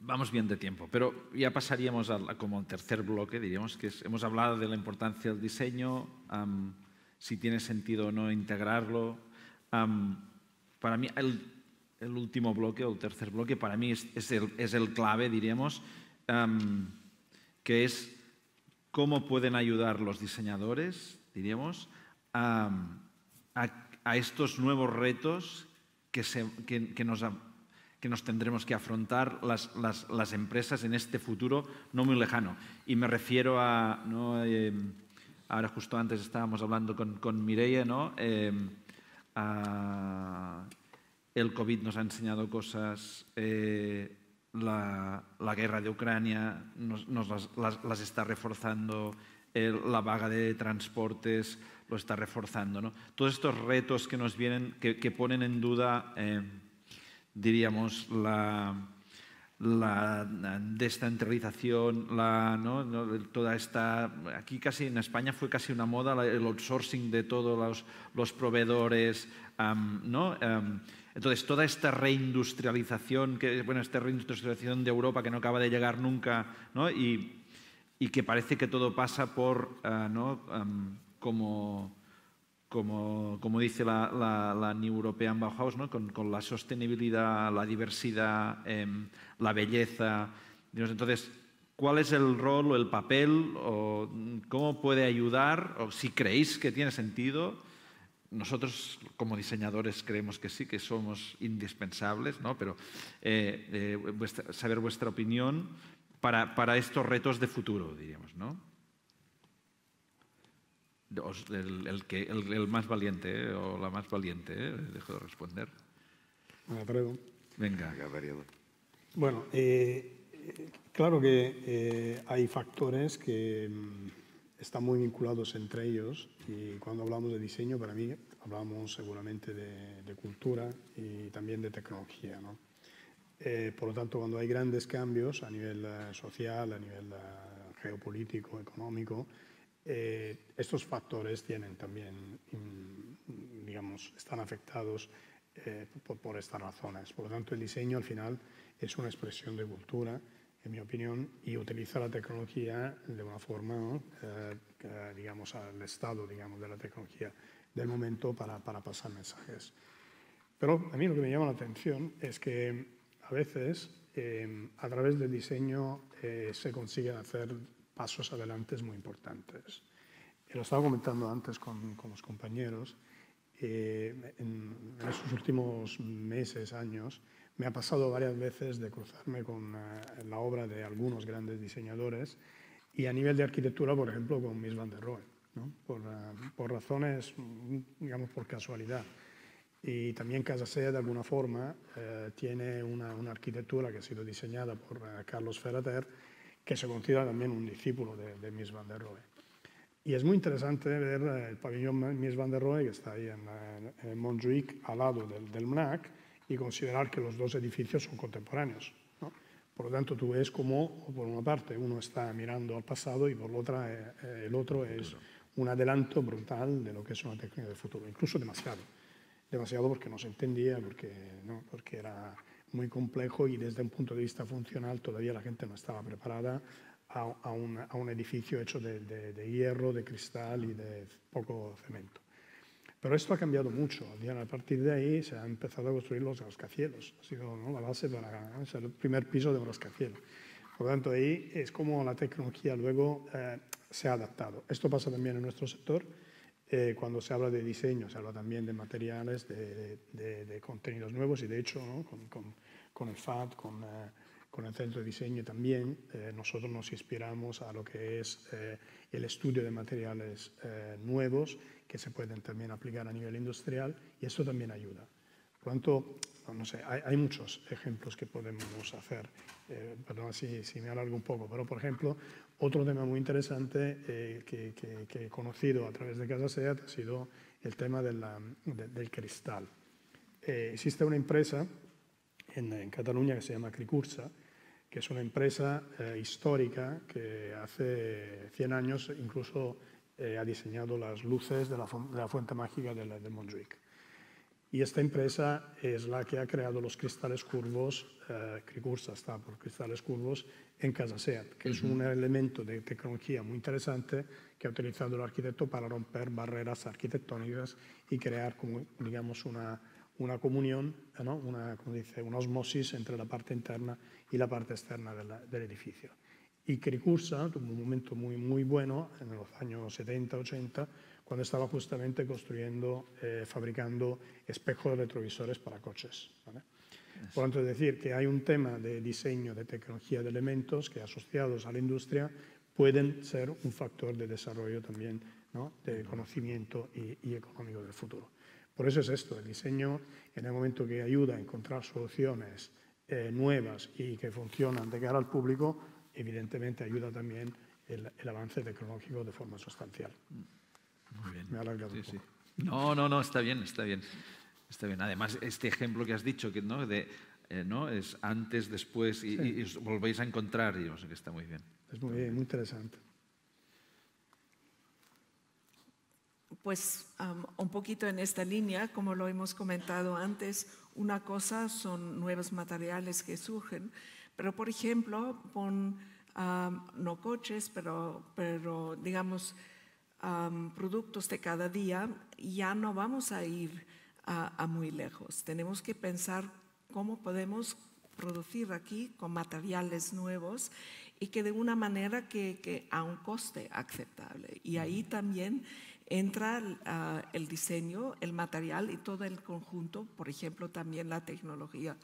Vamos bien de tiempo, pero ya pasaríamos como al tercer bloque, diríamos que hemos hablado de la importancia del diseño, si tiene sentido o no integrarlo. Para mí, el último bloque o el tercer bloque, para mí es el clave, diríamos, que es cómo pueden ayudar los diseñadores, diríamos, a a estos nuevos retos que nos tendremos que afrontar las empresas en este futuro no muy lejano. Y me refiero a, ¿no? Ahora justo antes estábamos hablando con Mireia, ¿no? El COVID nos ha enseñado cosas, la guerra de Ucrania las está reforzando, la vaga de transportes lo está reforzando, ¿no? Todos estos retos que nos vienen, que ponen en duda, diríamos, la descentralización, toda esta... Aquí casi en España fue casi una moda el outsourcing de todos los proveedores, ¿no? Entonces, toda esta reindustrialización, esta reindustrialización de Europa que no acaba de llegar nunca, ¿no? Y que parece que todo pasa por, ¿no? Como dice la New European Bauhaus, ¿no? Con la sostenibilidad, la diversidad, la belleza. Entonces, ¿cuál es el rol o el papel o cómo puede ayudar? O si creéis que tiene sentido, nosotros como diseñadores creemos que sí, que somos indispensables, ¿no? Pero saber vuestra opinión para estos retos de futuro, diríamos, ¿no? El más valiente, o la más valiente, dejo de responder. Me atrevo. Venga. Bueno, claro que hay factores que están muy vinculados entre ellos, y cuando hablamos de diseño, para mí, hablamos seguramente de cultura y también de tecnología, ¿no? Por lo tanto, cuando hay grandes cambios a nivel social, a nivel geopolítico, económico, estos factores tienen también, digamos, están afectados por estas razones. Por lo tanto, el diseño al final es una expresión de cultura, en mi opinión, y utiliza la tecnología de una forma, ¿no? Digamos, al estado, digamos, de la tecnología del momento para pasar mensajes. Pero a mí lo que me llama la atención es que a veces a través del diseño se consiguen hacer pasos adelante muy importantes. Lo estaba comentando antes con los compañeros. En estos últimos meses, años, me ha pasado varias veces de cruzarme con la obra de algunos grandes diseñadores y a nivel de arquitectura, por ejemplo, con Mies van der Rohe, ¿no? Por razones, digamos, por casualidad. Y también Casasea, de alguna forma, tiene una arquitectura que ha sido diseñada por Carlos Ferrater, que se considera también un discípulo de Mies van der Rohe. Y es muy interesante ver el pabellón Mies van der Rohe, que está ahí en Montjuïc, al lado del MNAC, y considerar que los dos edificios son contemporáneos, ¿no? Por lo tanto, tú ves como, por una parte, uno está mirando al pasado y por la otra, el otro es un adelanto brutal de lo que es una técnica del futuro, incluso demasiado. Demasiado porque no se entendía, porque era muy complejo y desde un punto de vista funcional todavía la gente no estaba preparada a un edificio hecho de hierro, de cristal y de poco cemento. Pero esto ha cambiado mucho. A partir de ahí se ha empezado a construir los rascacielos. Ha sido, ¿no?, la base para el primer piso de un rascacielos. Por lo tanto, ahí es como la tecnología luego se ha adaptado. Esto pasa también en nuestro sector. Cuando se habla de diseño, se habla también de materiales, de contenidos nuevos, y de hecho, ¿no?, con el FAD, con el centro de diseño también, nosotros nos inspiramos a lo que es el estudio de materiales nuevos que se pueden también aplicar a nivel industrial, y esto también ayuda. Por lo tanto, no sé, hay muchos ejemplos que podemos hacer. Perdón si me alargo un poco, pero por ejemplo, otro tema muy interesante que he conocido a través de Casasea ha sido el tema del cristal. Existe una empresa en Cataluña que se llama Cricursa, que es una empresa histórica que hace 100 años incluso ha diseñado las luces de la fuente mágica de Montjuïc. Y esta empresa es la que ha creado los cristales curvos, Cricursa está por cristales curvos, en Casasea, que es un elemento de tecnología muy interesante que ha utilizado el arquitecto para romper barreras arquitectónicas y crear, como, digamos, una comunión, ¿no?, una osmosis entre la parte interna y la parte externa del edificio. Y Cricursa tuvo un momento muy, muy bueno en los años 70, 80, cuando estaba justamente construyendo, fabricando espejos de retrovisores para coches, ¿vale? Por lo tanto, es decir, que hay un tema de diseño, de tecnología de elementos que asociados a la industria pueden ser un factor de desarrollo también, ¿no?, de conocimiento y económico del futuro. Por eso es esto, el diseño, en el momento que ayuda a encontrar soluciones nuevas y que funcionan de cara al público, evidentemente ayuda también el avance tecnológico de forma sustancial. Muy bien. Me he alargado un poco. No, está bien, está bien. Está bien. Además, este ejemplo que has dicho, que, ¿no?, ¿no?, es antes, después y os volvéis a encontrar, y que está muy bien. Es muy bien, muy interesante. Pues un poquito en esta línea, como lo hemos comentado antes, una cosa son nuevos materiales que surgen, pero por ejemplo, no coches, pero digamos productos de cada día, ya no vamos a ir a muy lejos. Tenemos que pensar cómo podemos producir aquí con materiales nuevos y que de una manera que a un coste aceptable. Y ahí también entra el diseño, el material y todo el conjunto, por ejemplo, también la tecnología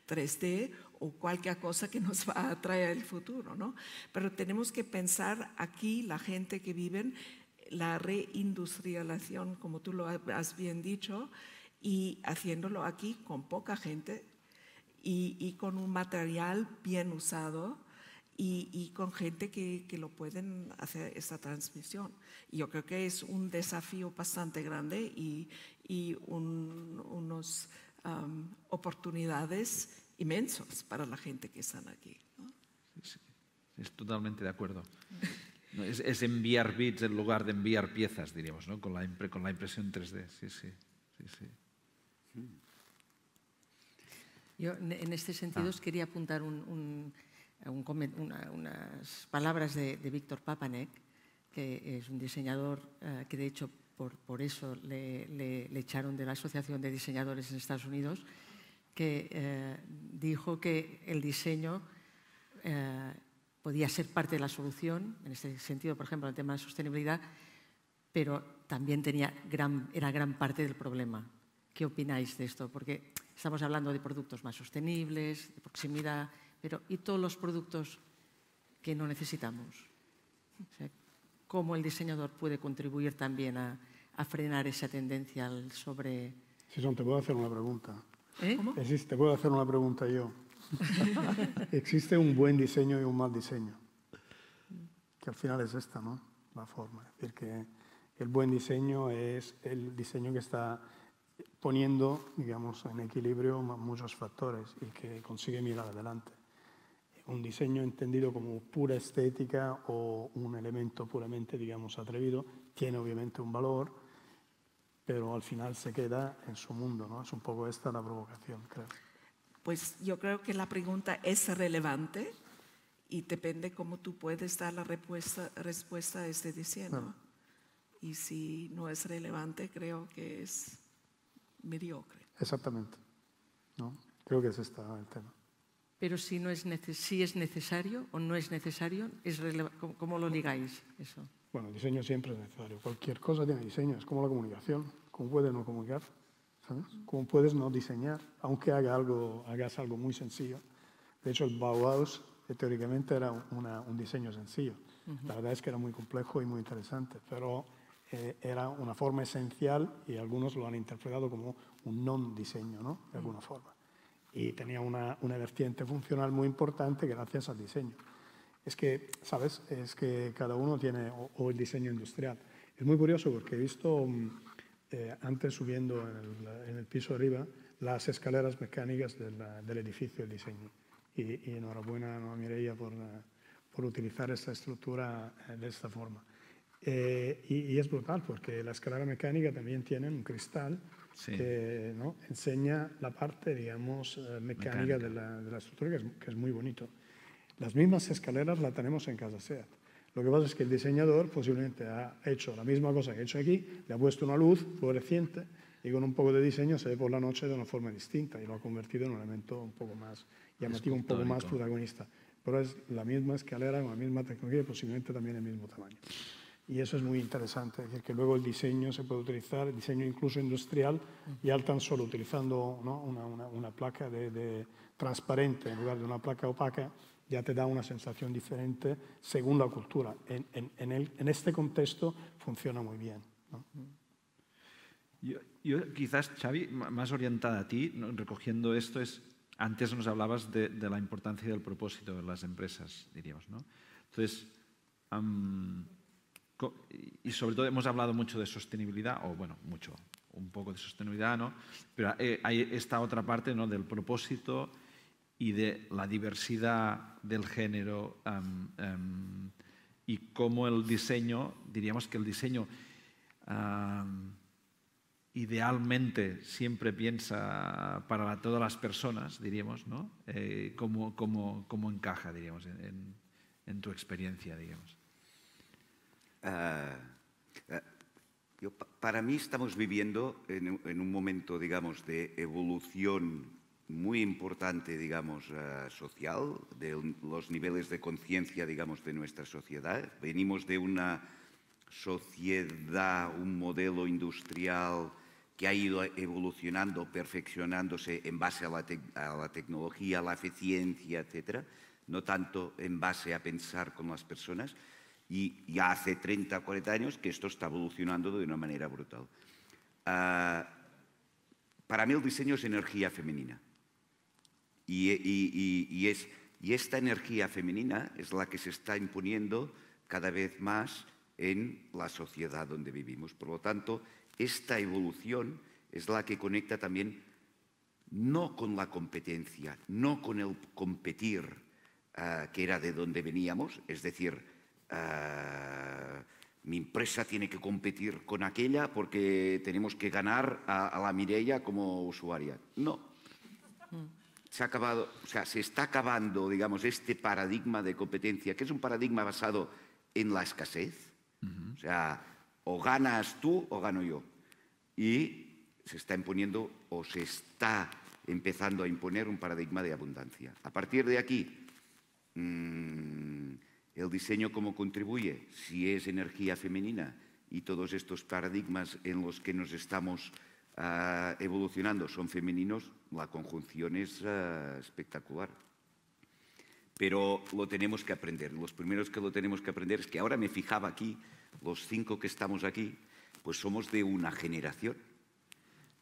3D o cualquier cosa que nos va a traer el futuro, ¿no? Pero tenemos que pensar aquí, la gente que vive, la reindustrialización, como tú lo has bien dicho, y haciéndolo aquí con poca gente y con un material bien usado y con gente que lo pueden hacer esta transmisión. Y yo creo que es un desafío bastante grande y unas oportunidades inmensos para la gente que están aquí, ¿no? Sí, es totalmente de acuerdo. Es enviar bits en lugar de enviar piezas, diríamos, ¿no?, con la impresión 3D. Sí. Yo, en este sentido, os quería apuntar unas palabras de Víctor Papanek, que es un diseñador que, de hecho, por eso le echaron de la Asociación de Diseñadores en Estados Unidos, que dijo que el diseño podía ser parte de la solución, en este sentido, por ejemplo, en el tema de sostenibilidad, pero también era gran parte del problema. ¿Qué opináis de esto? Porque estamos hablando de productos más sostenibles, de proximidad, pero ¿y todos los productos que no necesitamos? O sea, ¿cómo el diseñador puede contribuir también a frenar esa tendencia al sobre...? Sison, te puedo hacer una pregunta. ¿Cómo? Te puedo hacer una pregunta yo. ¿Existe un buen diseño y un mal diseño? Que al final es esta, ¿no?, la forma. Es decir, que el buen diseño es el diseño que está poniendo, digamos, en equilibrio muchos factores y que consigue mirar adelante. Un diseño entendido como pura estética o un elemento puramente, digamos, atrevido, tiene obviamente un valor, pero al final se queda en su mundo, ¿no? Es un poco esta la provocación, creo. Pues yo creo que la pregunta es relevante y depende cómo tú puedes dar la respuesta a este diseño. Claro. Y si no es relevante, creo que es mediocre. Exactamente, ¿no? Creo que ese está el tema. Pero si es necesario o no es necesario, ¿cómo lo ligáis eso? Bueno, el diseño siempre es necesario. Cualquier cosa tiene diseño. Es como la comunicación. ¿Cómo puedes no comunicar? ¿Sabes? ¿Cómo puedes no diseñar? Aunque hagas algo muy sencillo. De hecho, el Bauhaus teóricamente era un diseño sencillo. La verdad es que era muy complejo y muy interesante, pero era una forma esencial y algunos lo han interpretado como un non-diseño, ¿no?, de alguna forma. Y tenía una vertiente funcional muy importante gracias al diseño. Es que, ¿sabes? Es que cada uno tiene, o el diseño industrial. Es muy curioso porque he visto antes subiendo en el piso arriba las escaleras mecánicas del edificio, el diseño. Y enhorabuena a Mireia por utilizar esta estructura de esta forma. Y es brutal porque la escalera mecánica también tiene un cristal que, ¿no?, enseña la parte, digamos, mecánica de la estructura, que es muy bonito. Las mismas escaleras las tenemos en Casa Seat. Lo que pasa es que el diseñador posiblemente ha hecho la misma cosa que ha hecho aquí, le ha puesto una luz fluorescente y con un poco de diseño se ve por la noche de una forma distinta y lo ha convertido en un elemento un poco más llamativo, un poco más protagonista. Pero es la misma escalera, con la misma tecnología y posiblemente también el mismo tamaño. Y eso es muy interesante, es decir, que luego el diseño se puede utilizar, el diseño incluso industrial, ya tan solo utilizando, ¿no?, una placa de transparente en lugar de una placa opaca, ya te da una sensación diferente según la cultura. En este contexto funciona muy bien, ¿no? Yo quizás, Xavi, más orientada a ti, ¿no?, recogiendo esto, antes nos hablabas de la importancia del propósito de las empresas, diríamos, ¿no? Entonces, y sobre todo hemos hablado mucho de sostenibilidad, o bueno, un poco de sostenibilidad, ¿no? Pero hay esta otra parte, ¿no?, del propósito y de la diversidad del género, y cómo el diseño, diríamos que el diseño idealmente siempre piensa para todas las personas, diríamos, ¿no? ¿Cómo encaja, diríamos, en tu experiencia, digamos? Para mí estamos viviendo en un momento, digamos, de evolución muy importante, digamos, social, de los niveles de conciencia, digamos, de nuestra sociedad. Venimos de una sociedad, un modelo industrial que ha ido evolucionando, perfeccionándose en base a la tecnología, a la eficiencia, etcétera, no tanto en base a pensar con las personas. Y ya hace 30 o 40 años que esto está evolucionando de una manera brutal. Para mí el diseño es energía femenina. Y esta energía femenina es la que se está imponiendo cada vez más en la sociedad donde vivimos. Por lo tanto, esta evolución es la que conecta también no con la competencia, no con el competir, que era de donde veníamos, es decir, mi empresa tiene que competir con aquella porque tenemos que ganar a la Mireia como usuaria. No. Se está acabando, digamos, este paradigma de competencia, que es un paradigma basado en la escasez. O sea, o ganas tú o gano yo. Y se está imponiendo o se está empezando a imponer un paradigma de abundancia. A partir de aquí, el diseño cómo contribuye, si es energía femenina y todos estos paradigmas en los que nos estamos evolucionando son femeninos, la conjunción es espectacular. Pero lo tenemos que aprender. Los primeros que lo tenemos que aprender es que ahora me fijaba aquí, los 5 que estamos aquí, pues somos de una generación,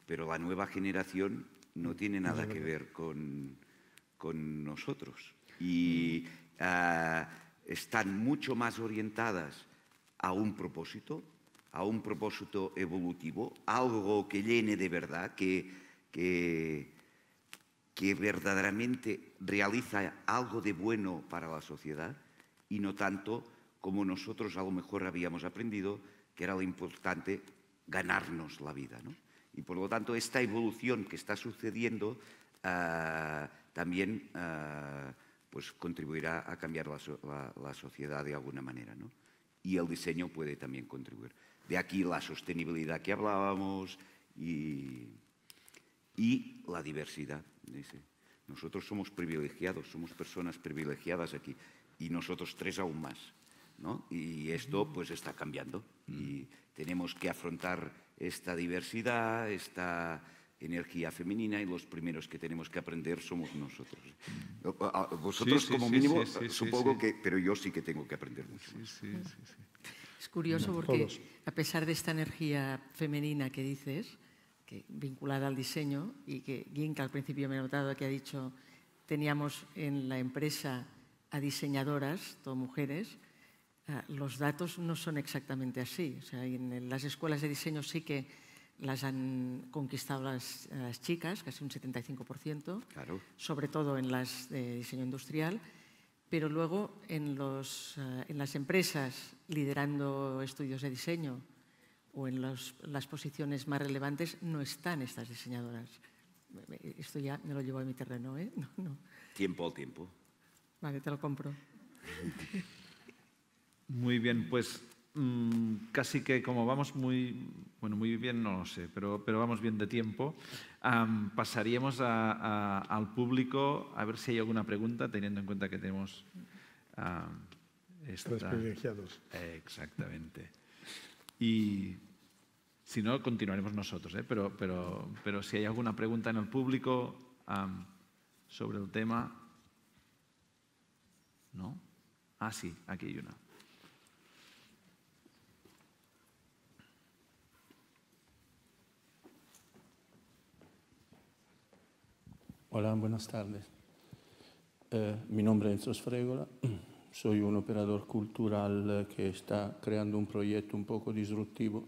pero la nueva generación no tiene nada que ver con nosotros. Y están mucho más orientadas a un propósito evolutivo, algo que llene de verdad, que verdaderamente realiza algo de bueno para la sociedad y no tanto como nosotros a lo mejor habíamos aprendido, que era lo importante ganarnos la vida, ¿no? Y por lo tanto esta evolución que está sucediendo también pues contribuirá a cambiar la sociedad de alguna manera, ¿no? Y el diseño puede también contribuir. De aquí la sostenibilidad que hablábamos y la diversidad. Nosotros somos privilegiados, somos personas privilegiadas aquí y nosotros 3 aún más, ¿no? Y esto pues está cambiando y tenemos que afrontar esta diversidad, esta energía femenina y los primeros que tenemos que aprender somos nosotros. Vosotros como mínimo supongo que, pero yo sí que tengo que aprender mucho. Es curioso porque a pesar de esta energía femenina que dices, vinculada al diseño, y que Ginka al principio me ha notado que ha dicho teníamos en la empresa a diseñadoras, todo mujeres, los datos no son exactamente así. O sea, en las escuelas de diseño sí que las han conquistado las chicas, casi un 75%, claro, sobre todo en las de diseño industrial, pero luego en las empresas liderando estudios de diseño o en las posiciones más relevantes no están estas diseñadoras. Esto ya me lo llevo a mi terreno, ¿eh? No. Tiempo al tiempo. Vale, te lo compro. Muy bien, pues casi que como vamos muy bien, no lo sé, pero vamos bien de tiempo, pasaríamos al público a ver si hay alguna pregunta, teniendo en cuenta que tenemos Tres privilegiados. Exactamente. Y si no, continuaremos nosotros, ¿eh? Pero si hay alguna pregunta en el público sobre el tema... ¿No? Ah, sí, aquí hay una. Hola, buenas tardes. Mi nombre es Enzo Sfregola. Soy un operador cultural que está creando un proyecto un poco disruptivo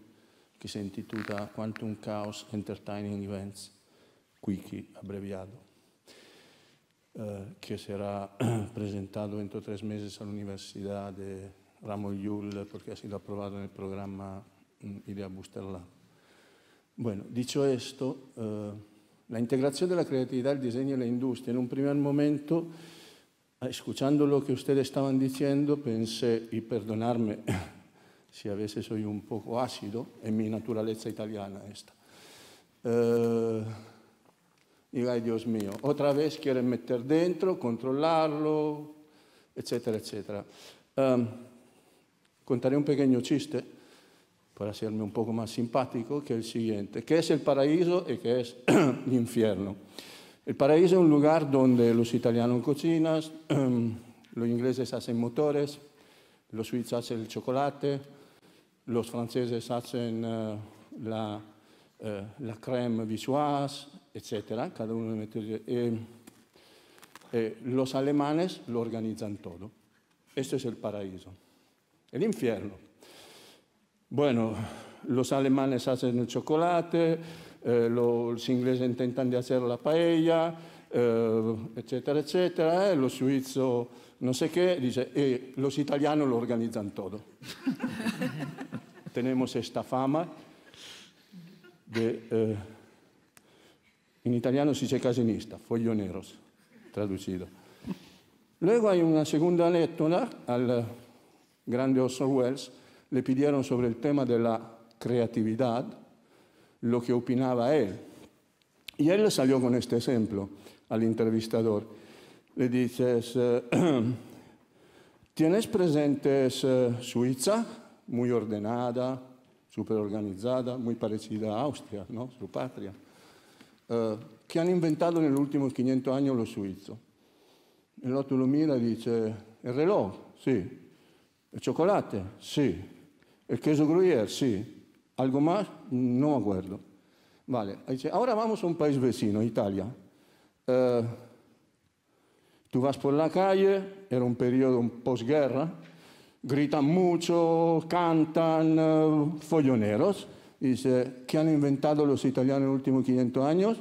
que se intitula Quantum Chaos Entertaining Events, Quickie abreviado, que será presentado dentro de 3 meses a la Universidad de Ramón Llull porque ha sido aprobado en el programa Idea Booster Lab. Bueno, dicho esto, la integración de la creatividad, el diseño y la industria, en un primer momento, escuchando lo que ustedes estaban diciendo, pensé, y perdonarme si a veces soy un poco ácido, en mi naturaleza italiana esta. Digo, ay Dios mío, otra vez quieren meter dentro, controlarlo, etcétera, etcétera. Contaré un pequeño chiste para hacerme un poco más simpático, que es el siguiente. ¿Qué es el paraíso y qué es el infierno? El paraíso es un lugar donde los italianos cocinan, los ingleses hacen motores, los suizos hacen el chocolate, los franceses hacen la crème visoise, etc. Cada uno mete, los alemanes lo organizan todo. Esto es el paraíso. El infierno. Bueno, los alemanes hacen el chocolate, los ingleses intentan de hacer la paella, etcétera, etcétera. Los suizos no sé qué, dice, los italianos lo organizan todo. Tenemos esta fama de, en italiano se dice casinista, folloneros, traducido. Luego hay una segunda anécdota al grande Orson Welles. Le pidieron sobre el tema de la creatividad lo que opinaba él. Y él salió con este ejemplo al entrevistador. Le dices, ¿tienes presentes Suiza? Muy ordenada, súper organizada, muy parecida a Austria, ¿no? Su patria. ¿Qué han inventado en los últimos 500 años los suizos? El otro lo mira y dice, ¿el reloj? Sí. ¿El chocolate? Sí. ¿El queso gruyère? Sí. ¿Algo más? No me acuerdo. Vale. Dice, ahora vamos a un país vecino, Italia. Tú vas por la calle, era un periodo posguerra, gritan mucho, cantan, folloneros. Dice, ¿qué han inventado los italianos en los últimos 500 años?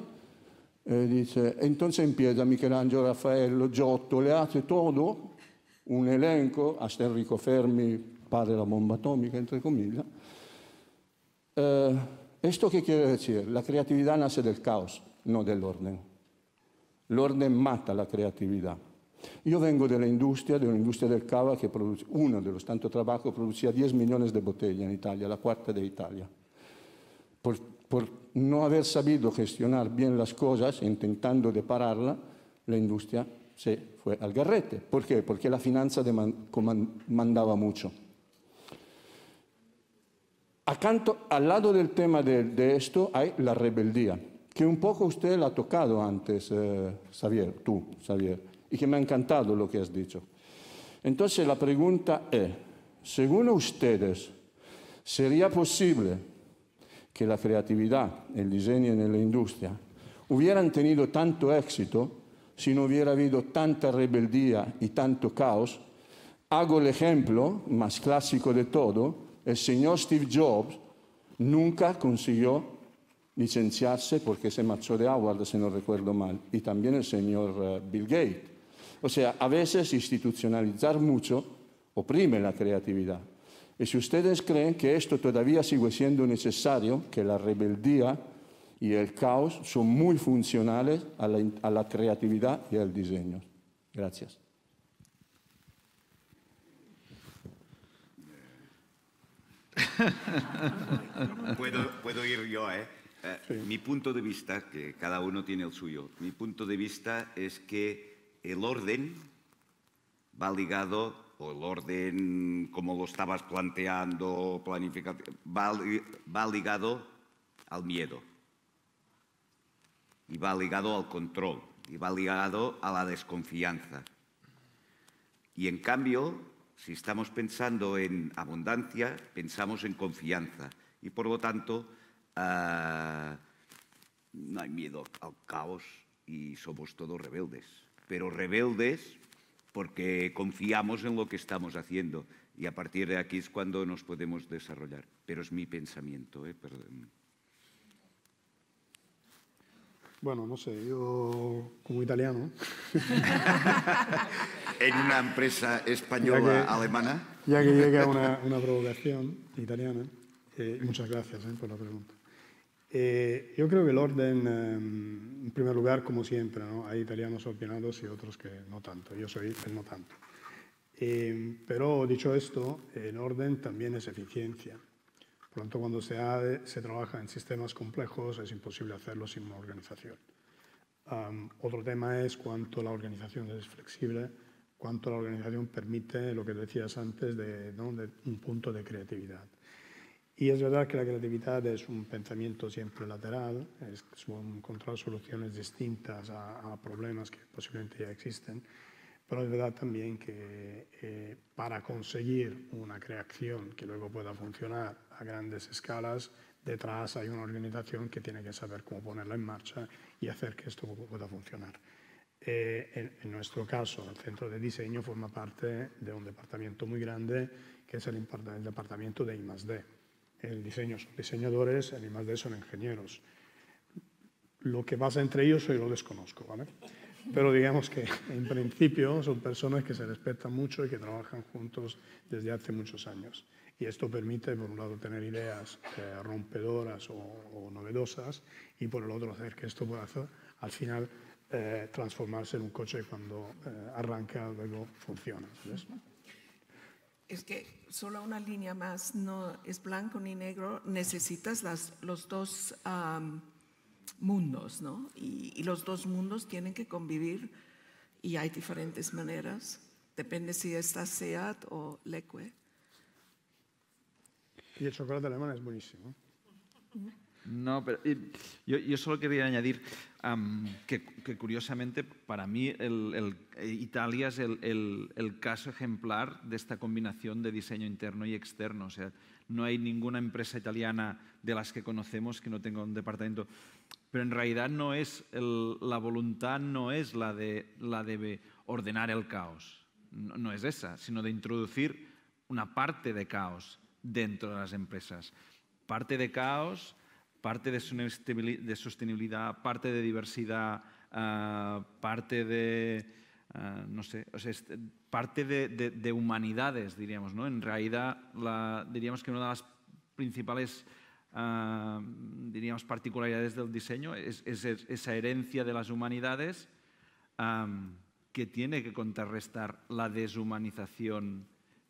Dice, entonces empieza Michelangelo, Raffaello, Giotto, le hace todo, un elenco, hasta Enrico Fermi, padre de la bomba atómica, entre comillas. ¿Esto qué quiere decir? La creatividad nace del caos, no del orden. El orden mata la creatividad. Yo vengo de una industria del cava que produce, uno de los tantos trabajos, producía 10 millones de botellas en Italia, la cuarta de Italia. Por no haber sabido gestionar bien las cosas, intentando de pararla, la industria se fue al garrete. ¿Por qué? Porque la finanza mandaba mucho. Al lado del tema de esto hay la rebeldía, que un poco usted la ha tocado antes, Xavier, y que me ha encantado lo que has dicho. Entonces la pregunta es, según ustedes, ¿sería posible que la creatividad, el diseño en la industria hubieran tenido tanto éxito si no hubiera habido tanta rebeldía y tanto caos? Hago el ejemplo más clásico de todo. El señor Steve Jobs nunca consiguió licenciarse porque se marchó de Harvard, si no recuerdo mal, y también el señor Bill Gates. O sea, a veces institucionalizar mucho oprime la creatividad. Y si ustedes creen que esto todavía sigue siendo necesario, que la rebeldía y el caos son muy funcionales a la creatividad y al diseño. Gracias. Puedo ir yo, ¿eh? Sí. Mi punto de vista, que cada uno tiene el suyo, mi punto de vista es que el orden va ligado o el orden como lo estabas planteando, planificación, va ligado al miedo, y va ligado al control, y va ligado a la desconfianza. Y en cambio, si estamos pensando en abundancia, pensamos en confianza. Y por lo tanto, no hay miedo al caos y somos todos rebeldes. Pero rebeldes porque confiamos en lo que estamos haciendo. Y a partir de aquí es cuando nos podemos desarrollar. Pero es mi pensamiento, perdón. Bueno, no sé, yo como italiano... En una empresa española, alemana. Ya que llega una provocación italiana, muchas gracias por la pregunta. Yo creo que el orden, en primer lugar, como siempre, ¿no? Hay italianos ordenados y otros que no tanto. Yo soy el no tanto. Pero dicho esto, el orden también es eficiencia. Por lo tanto, cuando se trabaja en sistemas complejos, es imposible hacerlo sin una organización. Otro tema es cuánto la organización es flexible, cuánto la organización permite lo que decías antes de un punto de creatividad. Y es verdad que la creatividad es un pensamiento siempre lateral, es encontrar soluciones distintas a problemas que posiblemente ya existen, pero es verdad también que para conseguir una creación que luego pueda funcionar a grandes escalas, detrás hay una organización que tiene que saber cómo ponerla en marcha y hacer que esto pueda funcionar. En nuestro caso, el centro de diseño forma parte de un departamento muy grande que es el departamento de I+D. El diseño son diseñadores, el I+D son ingenieros. Lo que pasa entre ellos yo lo desconozco, ¿vale? Pero digamos que en principio son personas que se respetan mucho y que trabajan juntos desde hace muchos años. Y esto permite, por un lado, tener ideas rompedoras o novedosas y por el otro hacer que esto pueda hacer, al final transformarse en un coche cuando arranca, luego funciona. ¿Ves? Es que solo una línea más, no es blanco ni negro, necesitas los dos mundos, ¿no? Y los dos mundos tienen que convivir y hay diferentes maneras, depende si está SEAT o Leque. Y el chocolate alemán es buenísimo. No, pero yo solo quería añadir que curiosamente para mí Italia es el caso ejemplar de esta combinación de diseño interno y externo. O sea, no hay ninguna empresa italiana de las que conocemos que no tenga un departamento. Pero en realidad no es la voluntad no es la de ordenar el caos. No es esa, sino de introducir una parte de caos dentro de las empresas. Parte de caos, parte de sostenibilidad, parte de diversidad, parte de, no sé, o sea, parte de humanidades, diríamos, ¿no? En realidad, diríamos que una de las principales diríamos, particularidades del diseño es esa herencia de las humanidades que tiene que contrarrestar la deshumanización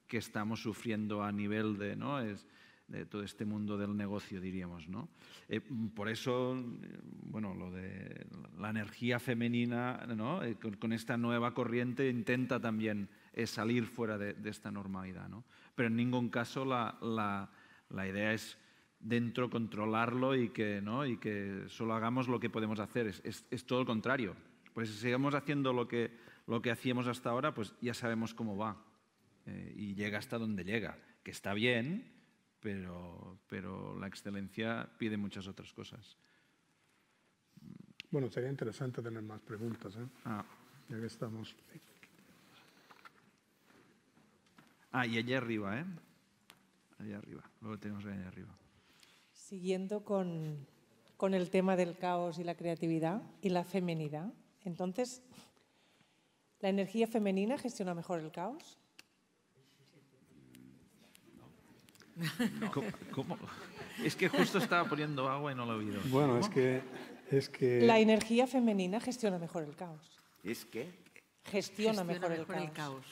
que estamos sufriendo a nivel de, ¿no? de todo este mundo del negocio, diríamos, ¿no? Por eso, bueno, lo de la energía femenina, ¿no? Con esta nueva corriente intenta también salir fuera de esta normalidad, ¿no? Pero en ningún caso la idea es dentro controlarlo y que, ¿no? y que solo hagamos lo que podemos hacer. Es todo lo contrario. Pues si seguimos haciendo lo que hacíamos hasta ahora, pues ya sabemos cómo va. Y llega hasta donde llega, que está bien, pero la excelencia pide muchas otras cosas. Bueno, sería interesante tener más preguntas, ya que estamos. Y allá arriba, allá arriba, luego tenemos allá arriba. Siguiendo con el tema del caos y la creatividad y la feminidad, entonces, ¿la energía femenina gestiona mejor el caos? No. ¿Cómo? Es que justo estaba poniendo agua y no lo he oído. Bueno, es que... La energía femenina gestiona mejor el caos. ¿Es qué? Gestiona mejor el caos.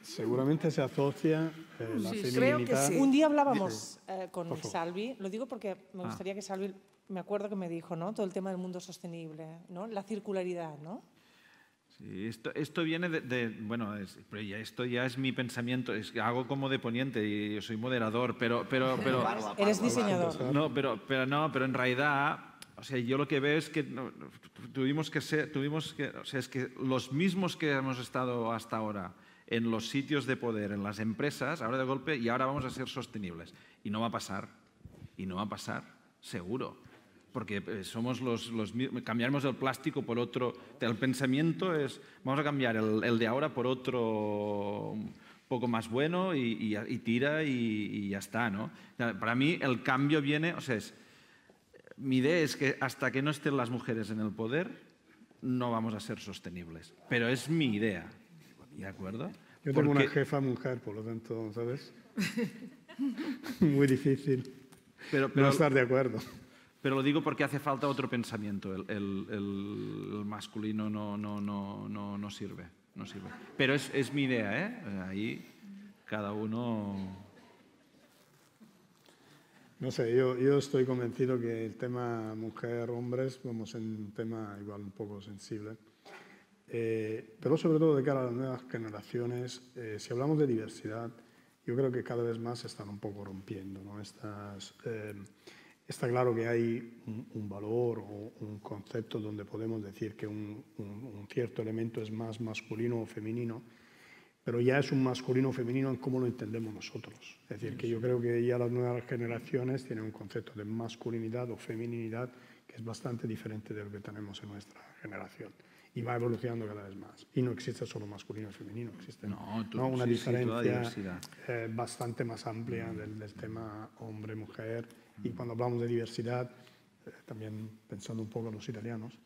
Seguramente se asocia la feminidad... Creo que sí. Un día hablábamos con Salvi, lo digo porque me gustaría que Salvi, me acuerdo que me dijo, ¿no? Todo el tema del mundo sostenible, ¿no? La circularidad, ¿no? Sí, esto viene bueno, esto ya es mi pensamiento, hago como de poniente y yo soy moderador, pero Eres diseñador. no, pero en realidad, o sea, yo lo que veo es que tuvimos que, o sea, es que los mismos que hemos estado hasta ahora en los sitios de poder, en las empresas, ahora de golpe, y ahora vamos a ser sostenibles. Y no va a pasar, seguro. Porque somos cambiaremos el plástico por otro. El pensamiento es, vamos a cambiar el de ahora por otro un poco más bueno y tira y ya está, ¿no? Para mí el cambio viene, o sea, mi idea es que hasta que no estén las mujeres en el poder, no vamos a ser sostenibles. Pero es mi idea, ¿de acuerdo? Yo tengo una jefa mujer, por lo tanto, ¿sabes? Muy difícil no estar de acuerdo. Pero lo digo porque hace falta otro pensamiento. El masculino no sirve. Pero es mi idea, ¿eh? Ahí cada uno... No sé, yo estoy convencido que el tema mujer-hombres, vamos en un tema igual un poco sensible. Pero sobre todo de cara a las nuevas generaciones, si hablamos de diversidad, yo creo que cada vez más se están un poco rompiendo, ¿no? Está claro que hay un valor o un concepto donde podemos decir que un cierto elemento es más masculino o femenino, pero ya es un masculino o femenino en cómo lo entendemos nosotros. Es decir, que yo creo que ya las nuevas generaciones tienen un concepto de masculinidad o feminidad que es bastante diferente de lo que tenemos en nuestra generación. Y va evolucionando cada vez más. Y no existe solo masculino y femenino, existe una diferencia bastante más amplia del tema hombre-mujer. Y cuando hablamos de diversidad, también pensando un poco en los italianos,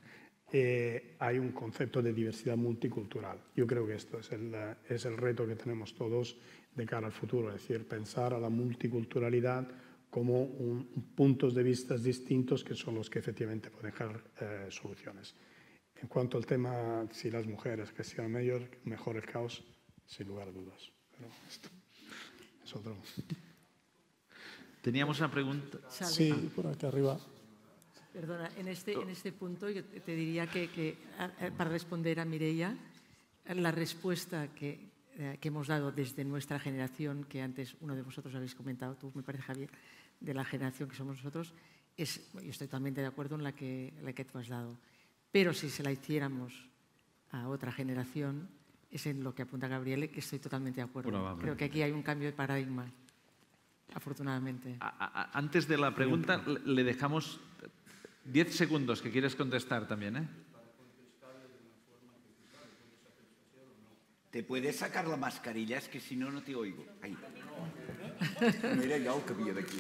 hay un concepto de diversidad multicultural. Yo creo que esto es el reto que tenemos todos de cara al futuro, es decir, pensar a la multiculturalidad como puntos de vista distintos que son los que efectivamente pueden dejar soluciones. En cuanto al tema, si las mujeres gestionan mejor el caos, sin lugar a dudas. Pero esto es otro. Teníamos una pregunta. Sí, por acá arriba. Perdona, en este punto yo te diría que para responder a Mireia, la respuesta que hemos dado desde nuestra generación, que antes uno de vosotros habéis comentado, tú me parece, Javier, de la generación que somos nosotros, yo estoy totalmente de acuerdo en la que tú has dado. Pero si se la hiciéramos a otra generación, es en lo que apunta Gabriele, que estoy totalmente de acuerdo. Creo que aquí hay un cambio de paradigma, afortunadamente. Antes de la pregunta, le dejamos 10 segundos que quieres contestar también, ¿eh? ¿Te puedes sacar la mascarilla? Es que si no, no te oigo. Ahí. No era yo el que había d'aquí.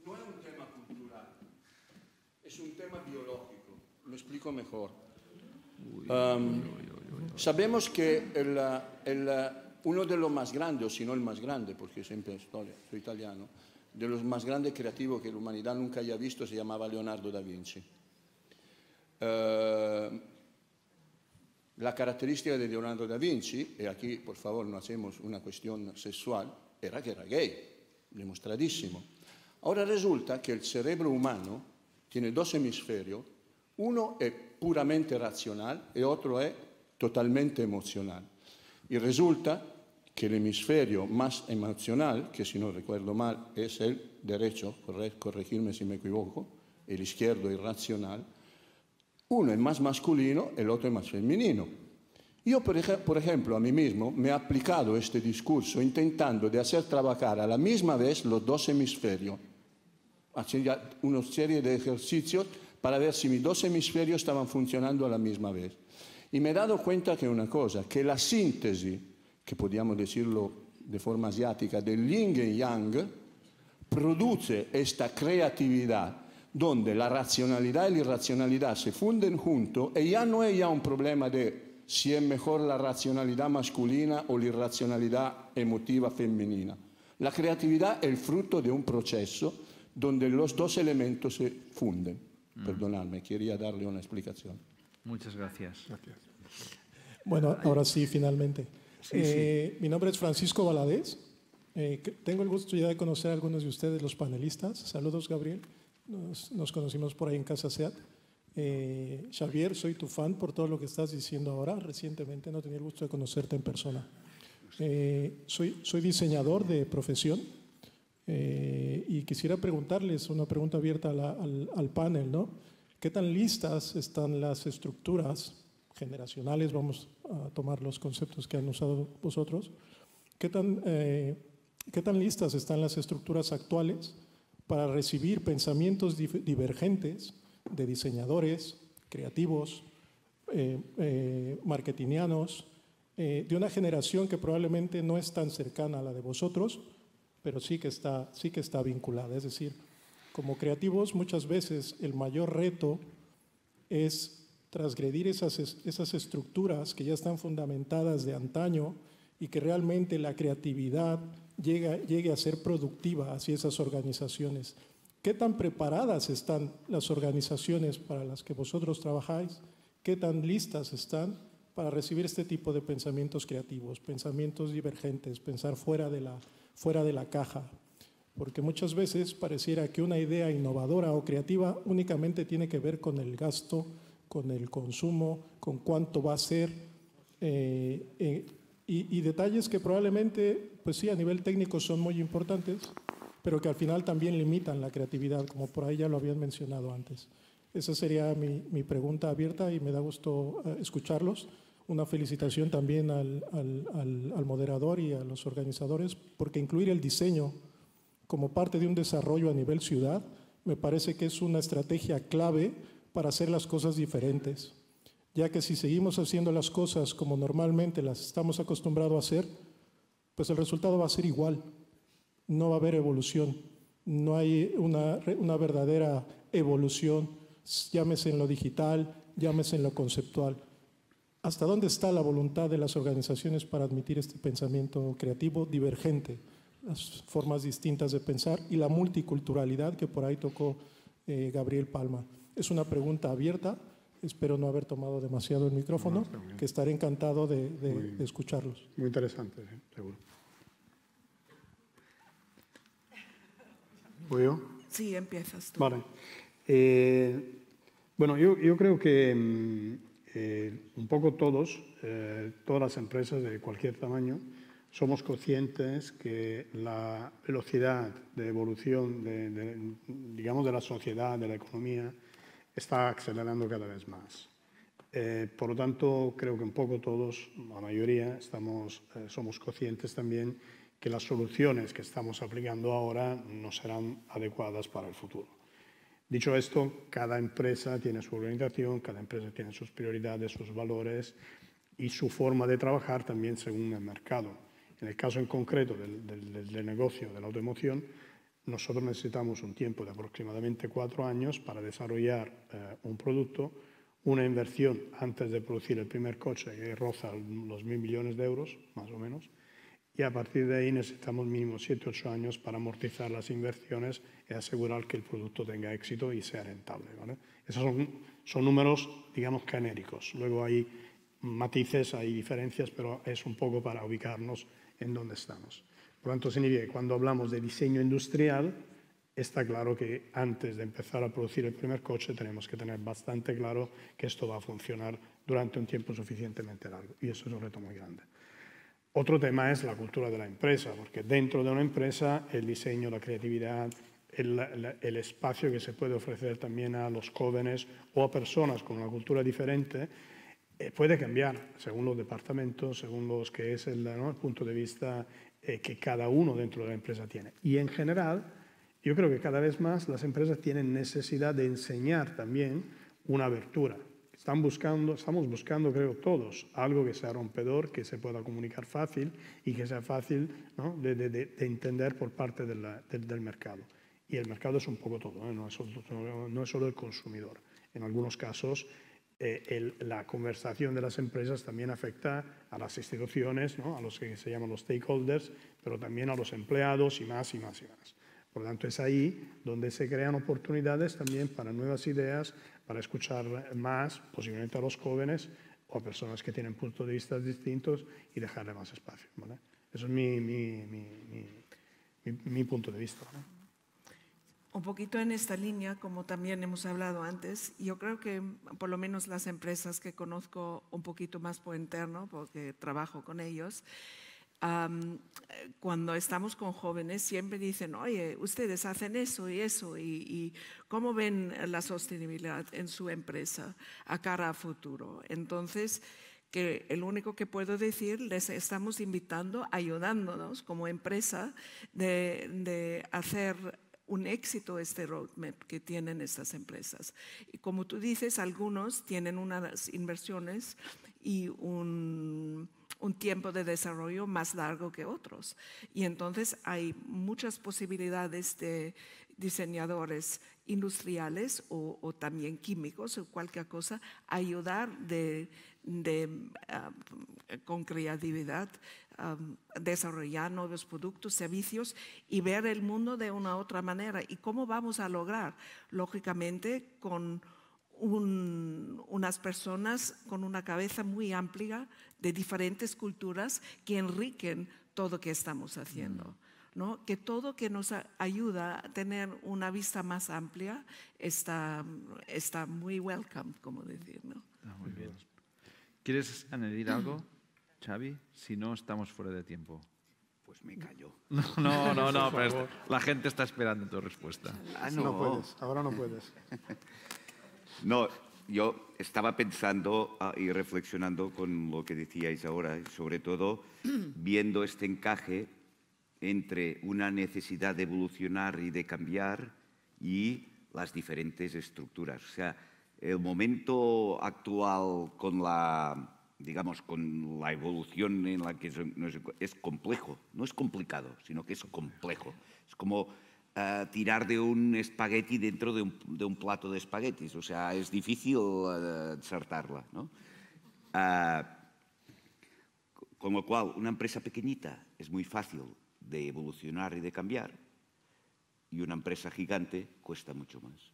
No es un tema cultural, es un tema biológico. Lo explico mejor. Sabemos que uno de los más grandes, o si no el más grande, porque siempre soy italiano, de los más grandes creativos que la humanidad nunca haya visto se llamaba Leonardo da Vinci. La característica de Leonardo da Vinci, y aquí por favor no hacemos una cuestión sexual, era que era gay, demostradísimo. Ahora resulta que el cerebro humano tiene dos hemisferios, uno es puramente racional y otro es totalmente emocional. Y resulta que el hemisferio más emocional, que si no recuerdo mal es el derecho, corregirme si me equivoco, el izquierdo irracional, uno es más masculino, el otro es más femenino. Yo, por ejemplo, a mí mismo me he aplicado este discurso intentando de hacer trabajar a la misma vez los dos hemisferios, haciendo una serie de ejercicios para ver si mis dos hemisferios estaban funcionando a la misma vez. Y me he dado cuenta que una cosa, que la síntesis, que podríamos decirlo de forma asiática, del yin y yang, produce esta creatividad donde la racionalidad y la irracionalidad se funden juntos y ya no es ya un problema de si es mejor la racionalidad masculina o la irracionalidad emotiva femenina. La creatividad es el fruto de un proceso donde los dos elementos se funden. Perdonadme, quería darle una explicación. Muchas gracias. Bueno, ahora sí, finalmente. Sí. Mi nombre es Francisco Valadez. Tengo el gusto ya de conocer a algunos de ustedes, los panelistas. Saludos, Gabriel. nos conocimos por ahí en Casa SEAT. Xavier, soy tu fan por todo lo que estás diciendo ahora. Recientemente no tenía el gusto de conocerte en persona. Soy diseñador de profesión y quisiera preguntarles una pregunta abierta al panel, ¿no? ¿Qué tan listas están las estructuras generacionales? Vamos a tomar los conceptos que han usado vosotros. ¿Qué tan listas están las estructuras actuales para recibir pensamientos divergentes de diseñadores, creativos, marketingianos, de una generación que probablemente no es tan cercana a la de vosotros, pero sí que está vinculada? Es decir, como creativos muchas veces el mayor reto es transgredir esas estructuras que ya están fundamentadas de antaño y que realmente la creatividad llegue a ser productiva hacia esas organizaciones. ¿Qué tan preparadas están las organizaciones para las que vosotros trabajáis? ¿Qué tan listas están para recibir este tipo de pensamientos creativos, pensamientos divergentes, pensar fuera de la caja? Porque muchas veces pareciera que una idea innovadora o creativa únicamente tiene que ver con el gasto, con el consumo, con cuánto va a ser, y detalles que probablemente, pues sí, a nivel técnico son muy importantes, pero que al final también limitan la creatividad, como por ahí ya lo habían mencionado antes. Esa sería mi pregunta abierta y me da gusto escucharlos. Una felicitación también al moderador y a los organizadores, porque incluir el diseño como parte de un desarrollo a nivel ciudad me parece que es una estrategia clave para hacer las cosas diferentes, ya que si seguimos haciendo las cosas como normalmente las estamos acostumbrados a hacer, pues el resultado va a ser igual. No va a haber evolución, no hay una verdadera evolución, llámese en lo digital, llámese en lo conceptual. ¿Hasta dónde está la voluntad de las organizaciones para admitir este pensamiento creativo divergente, las formas distintas de pensar y la multiculturalidad que por ahí tocó Gabriel Palma? Es una pregunta abierta, espero no haber tomado demasiado el micrófono, que estaré encantado de escucharlos. Muy interesante, ¿sí? Seguro. ¿Voy yo? Sí, empiezas tú. Vale. Bueno, yo creo que un poco todas las empresas de cualquier tamaño, somos conscientes que la velocidad de evolución digamos, de la sociedad, de la economía, está acelerando cada vez más. Por lo tanto, creo que un poco todos, la mayoría, somos conscientes también que las soluciones que estamos aplicando ahora no serán adecuadas para el futuro. Dicho esto, cada empresa tiene su organización, cada empresa tiene sus prioridades, sus valores y su forma de trabajar también según el mercado. En el caso en concreto del negocio de la automoción, nosotros necesitamos un tiempo de aproximadamente 4 años para desarrollar un producto, una inversión antes de producir el primer coche que roza los 1.000 millones de euros, más o menos, y a partir de ahí necesitamos mínimo 7-8 años para amortizar las inversiones y asegurar que el producto tenga éxito y sea rentable, ¿vale? Esos son números, digamos, genéricos. Luego hay matices, hay diferencias, pero es un poco para ubicarnos en dónde estamos. Por lo tanto, significa que cuando hablamos de diseño industrial, está claro que antes de empezar a producir el primer coche tenemos que tener bastante claro que esto va a funcionar durante un tiempo suficientemente largo. Y eso es un reto muy grande. Otro tema es la cultura de la empresa, porque dentro de una empresa el diseño, la creatividad, el espacio que se puede ofrecer también a los jóvenes o a personas con una cultura diferente puede cambiar según los departamentos, según los que es el punto de vista que cada uno dentro de la empresa tiene. Y en general, yo creo que cada vez más las empresas tienen necesidad de enseñar también una abertura. Estamos buscando, creo, todos, algo que sea rompedor, que se pueda comunicar fácil y que sea fácil, ¿no?, de entender por parte del mercado. Y el mercado es un poco todo, ¿eh? No es solo el consumidor. En algunos casos, la conversación de las empresas también afecta a las instituciones, ¿no?, a los que se llaman los stakeholders, pero también a los empleados y más y más y más. Por lo tanto, es ahí donde se crean oportunidades también para nuevas ideas, para escuchar más, posiblemente a los jóvenes o a personas que tienen puntos de vista distintos y dejarle más espacio, ¿vale? Eso es mi punto de vista, ¿no? un poquito en esta línea, como también hemos hablado antes, yo creo que por lo menos las empresas que conozco un poquito más por interno, porque trabajo con ellos, cuando estamos con jóvenes siempre dicen, oye, ustedes hacen eso y ¿cómo ven la sostenibilidad en su empresa a cara a futuro? Entonces, que el único que puedo decir, les estamos invitando, ayudándonos como empresa de hacer un éxito este roadmap que tienen estas empresas. Y como tú dices, algunos tienen unas inversiones y un tiempo de desarrollo más largo que otros. Y entonces hay muchas posibilidades de diseñadores industriales o también químicos o cualquier cosa, ayudar con creatividad, desarrollar nuevos productos, servicios y ver el mundo de una otra manera. ¿Y cómo vamos a lograr? Lógicamente con unas personas con una cabeza muy amplia de diferentes culturas que enriquen todo lo que estamos haciendo, ¿no? Que todo que nos ayuda a tener una vista más amplia está muy welcome, como decir, ¿no? Muy bien. ¿Quieres añadir algo, Xavi? Si no, estamos fuera de tiempo. Pues me callo. No, pero la gente está esperando tu respuesta. No puedes, ahora no puedes. No, yo estaba pensando y reflexionando con lo que decíais ahora, y sobre todo viendo este encaje entre una necesidad de evolucionar y de cambiar y las diferentes estructuras. O sea, el momento actual con digamos, con la evolución en la que es complejo, no es complicado, sino que es complejo. Es como tirar de un espagueti dentro de un plato de espaguetis, o sea, es difícil ensartarla, ¿no? Con lo cual, una empresa pequeñita es muy fácil de evolucionar y de cambiar, y una empresa gigante cuesta mucho más.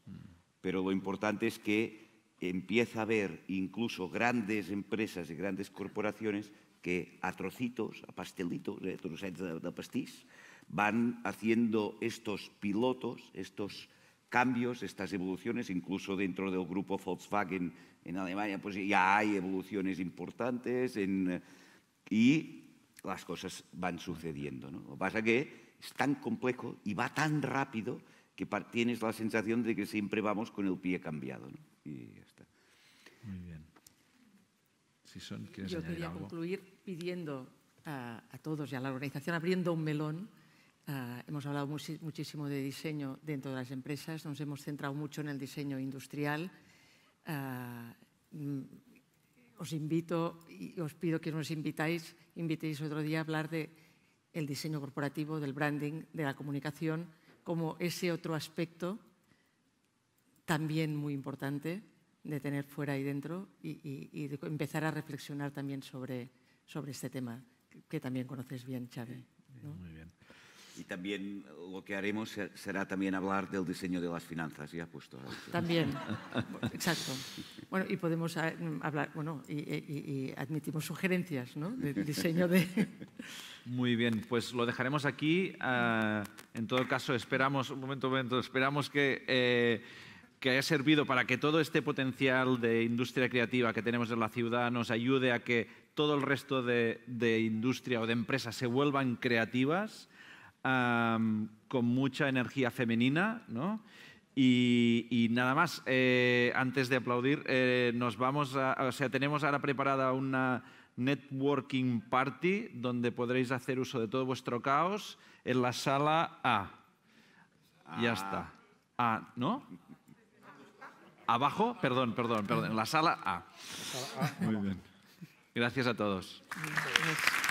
Pero lo importante es que empieza a haber incluso grandes empresas y grandes corporaciones que a trocitos, a pastelitos, trocets de pastís, van haciendo estos pilotos, estos cambios, estas evoluciones, incluso dentro del grupo Volkswagen en Alemania, pues ya hay evoluciones importantes y las cosas van sucediendo, ¿no? Lo que pasa es que es tan complejo y va tan rápido que tienes la sensación de que siempre vamos con el pie cambiado, ¿no? Y ya está. Muy bien. Yo quería concluir pidiendo a todos y a la organización, abriendo un melón. Hemos hablado muchísimo de diseño dentro de las empresas, nos hemos centrado mucho en el diseño industrial. Os invito y os pido que nos invitéis otro día a hablar del diseño corporativo, del branding, de la comunicación, como ese otro aspecto también muy importante de tener fuera y dentro y de empezar a reflexionar también sobre este tema, que también conoces bien, Xavi, ¿no? Muy bien. Y también lo que haremos será también hablar del diseño de las finanzas, ya puesto. También, exacto. Bueno, y podemos hablar, bueno, y admitimos sugerencias, ¿no? Del diseño de... Muy bien, pues lo dejaremos aquí. En todo caso, esperamos, un momento, esperamos que haya servido para que todo este potencial de industria creativa que tenemos en la ciudad nos ayude a que todo el resto de industria o de empresas se vuelvan creativas, con mucha energía femenina, ¿no? Y nada más, antes de aplaudir, tenemos ahora preparada una networking party donde podréis hacer uso de todo vuestro caos en la sala A. Ya está. A, ¿no? Abajo, perdón, en la sala A. Muy bien. Gracias a todos. Gracias.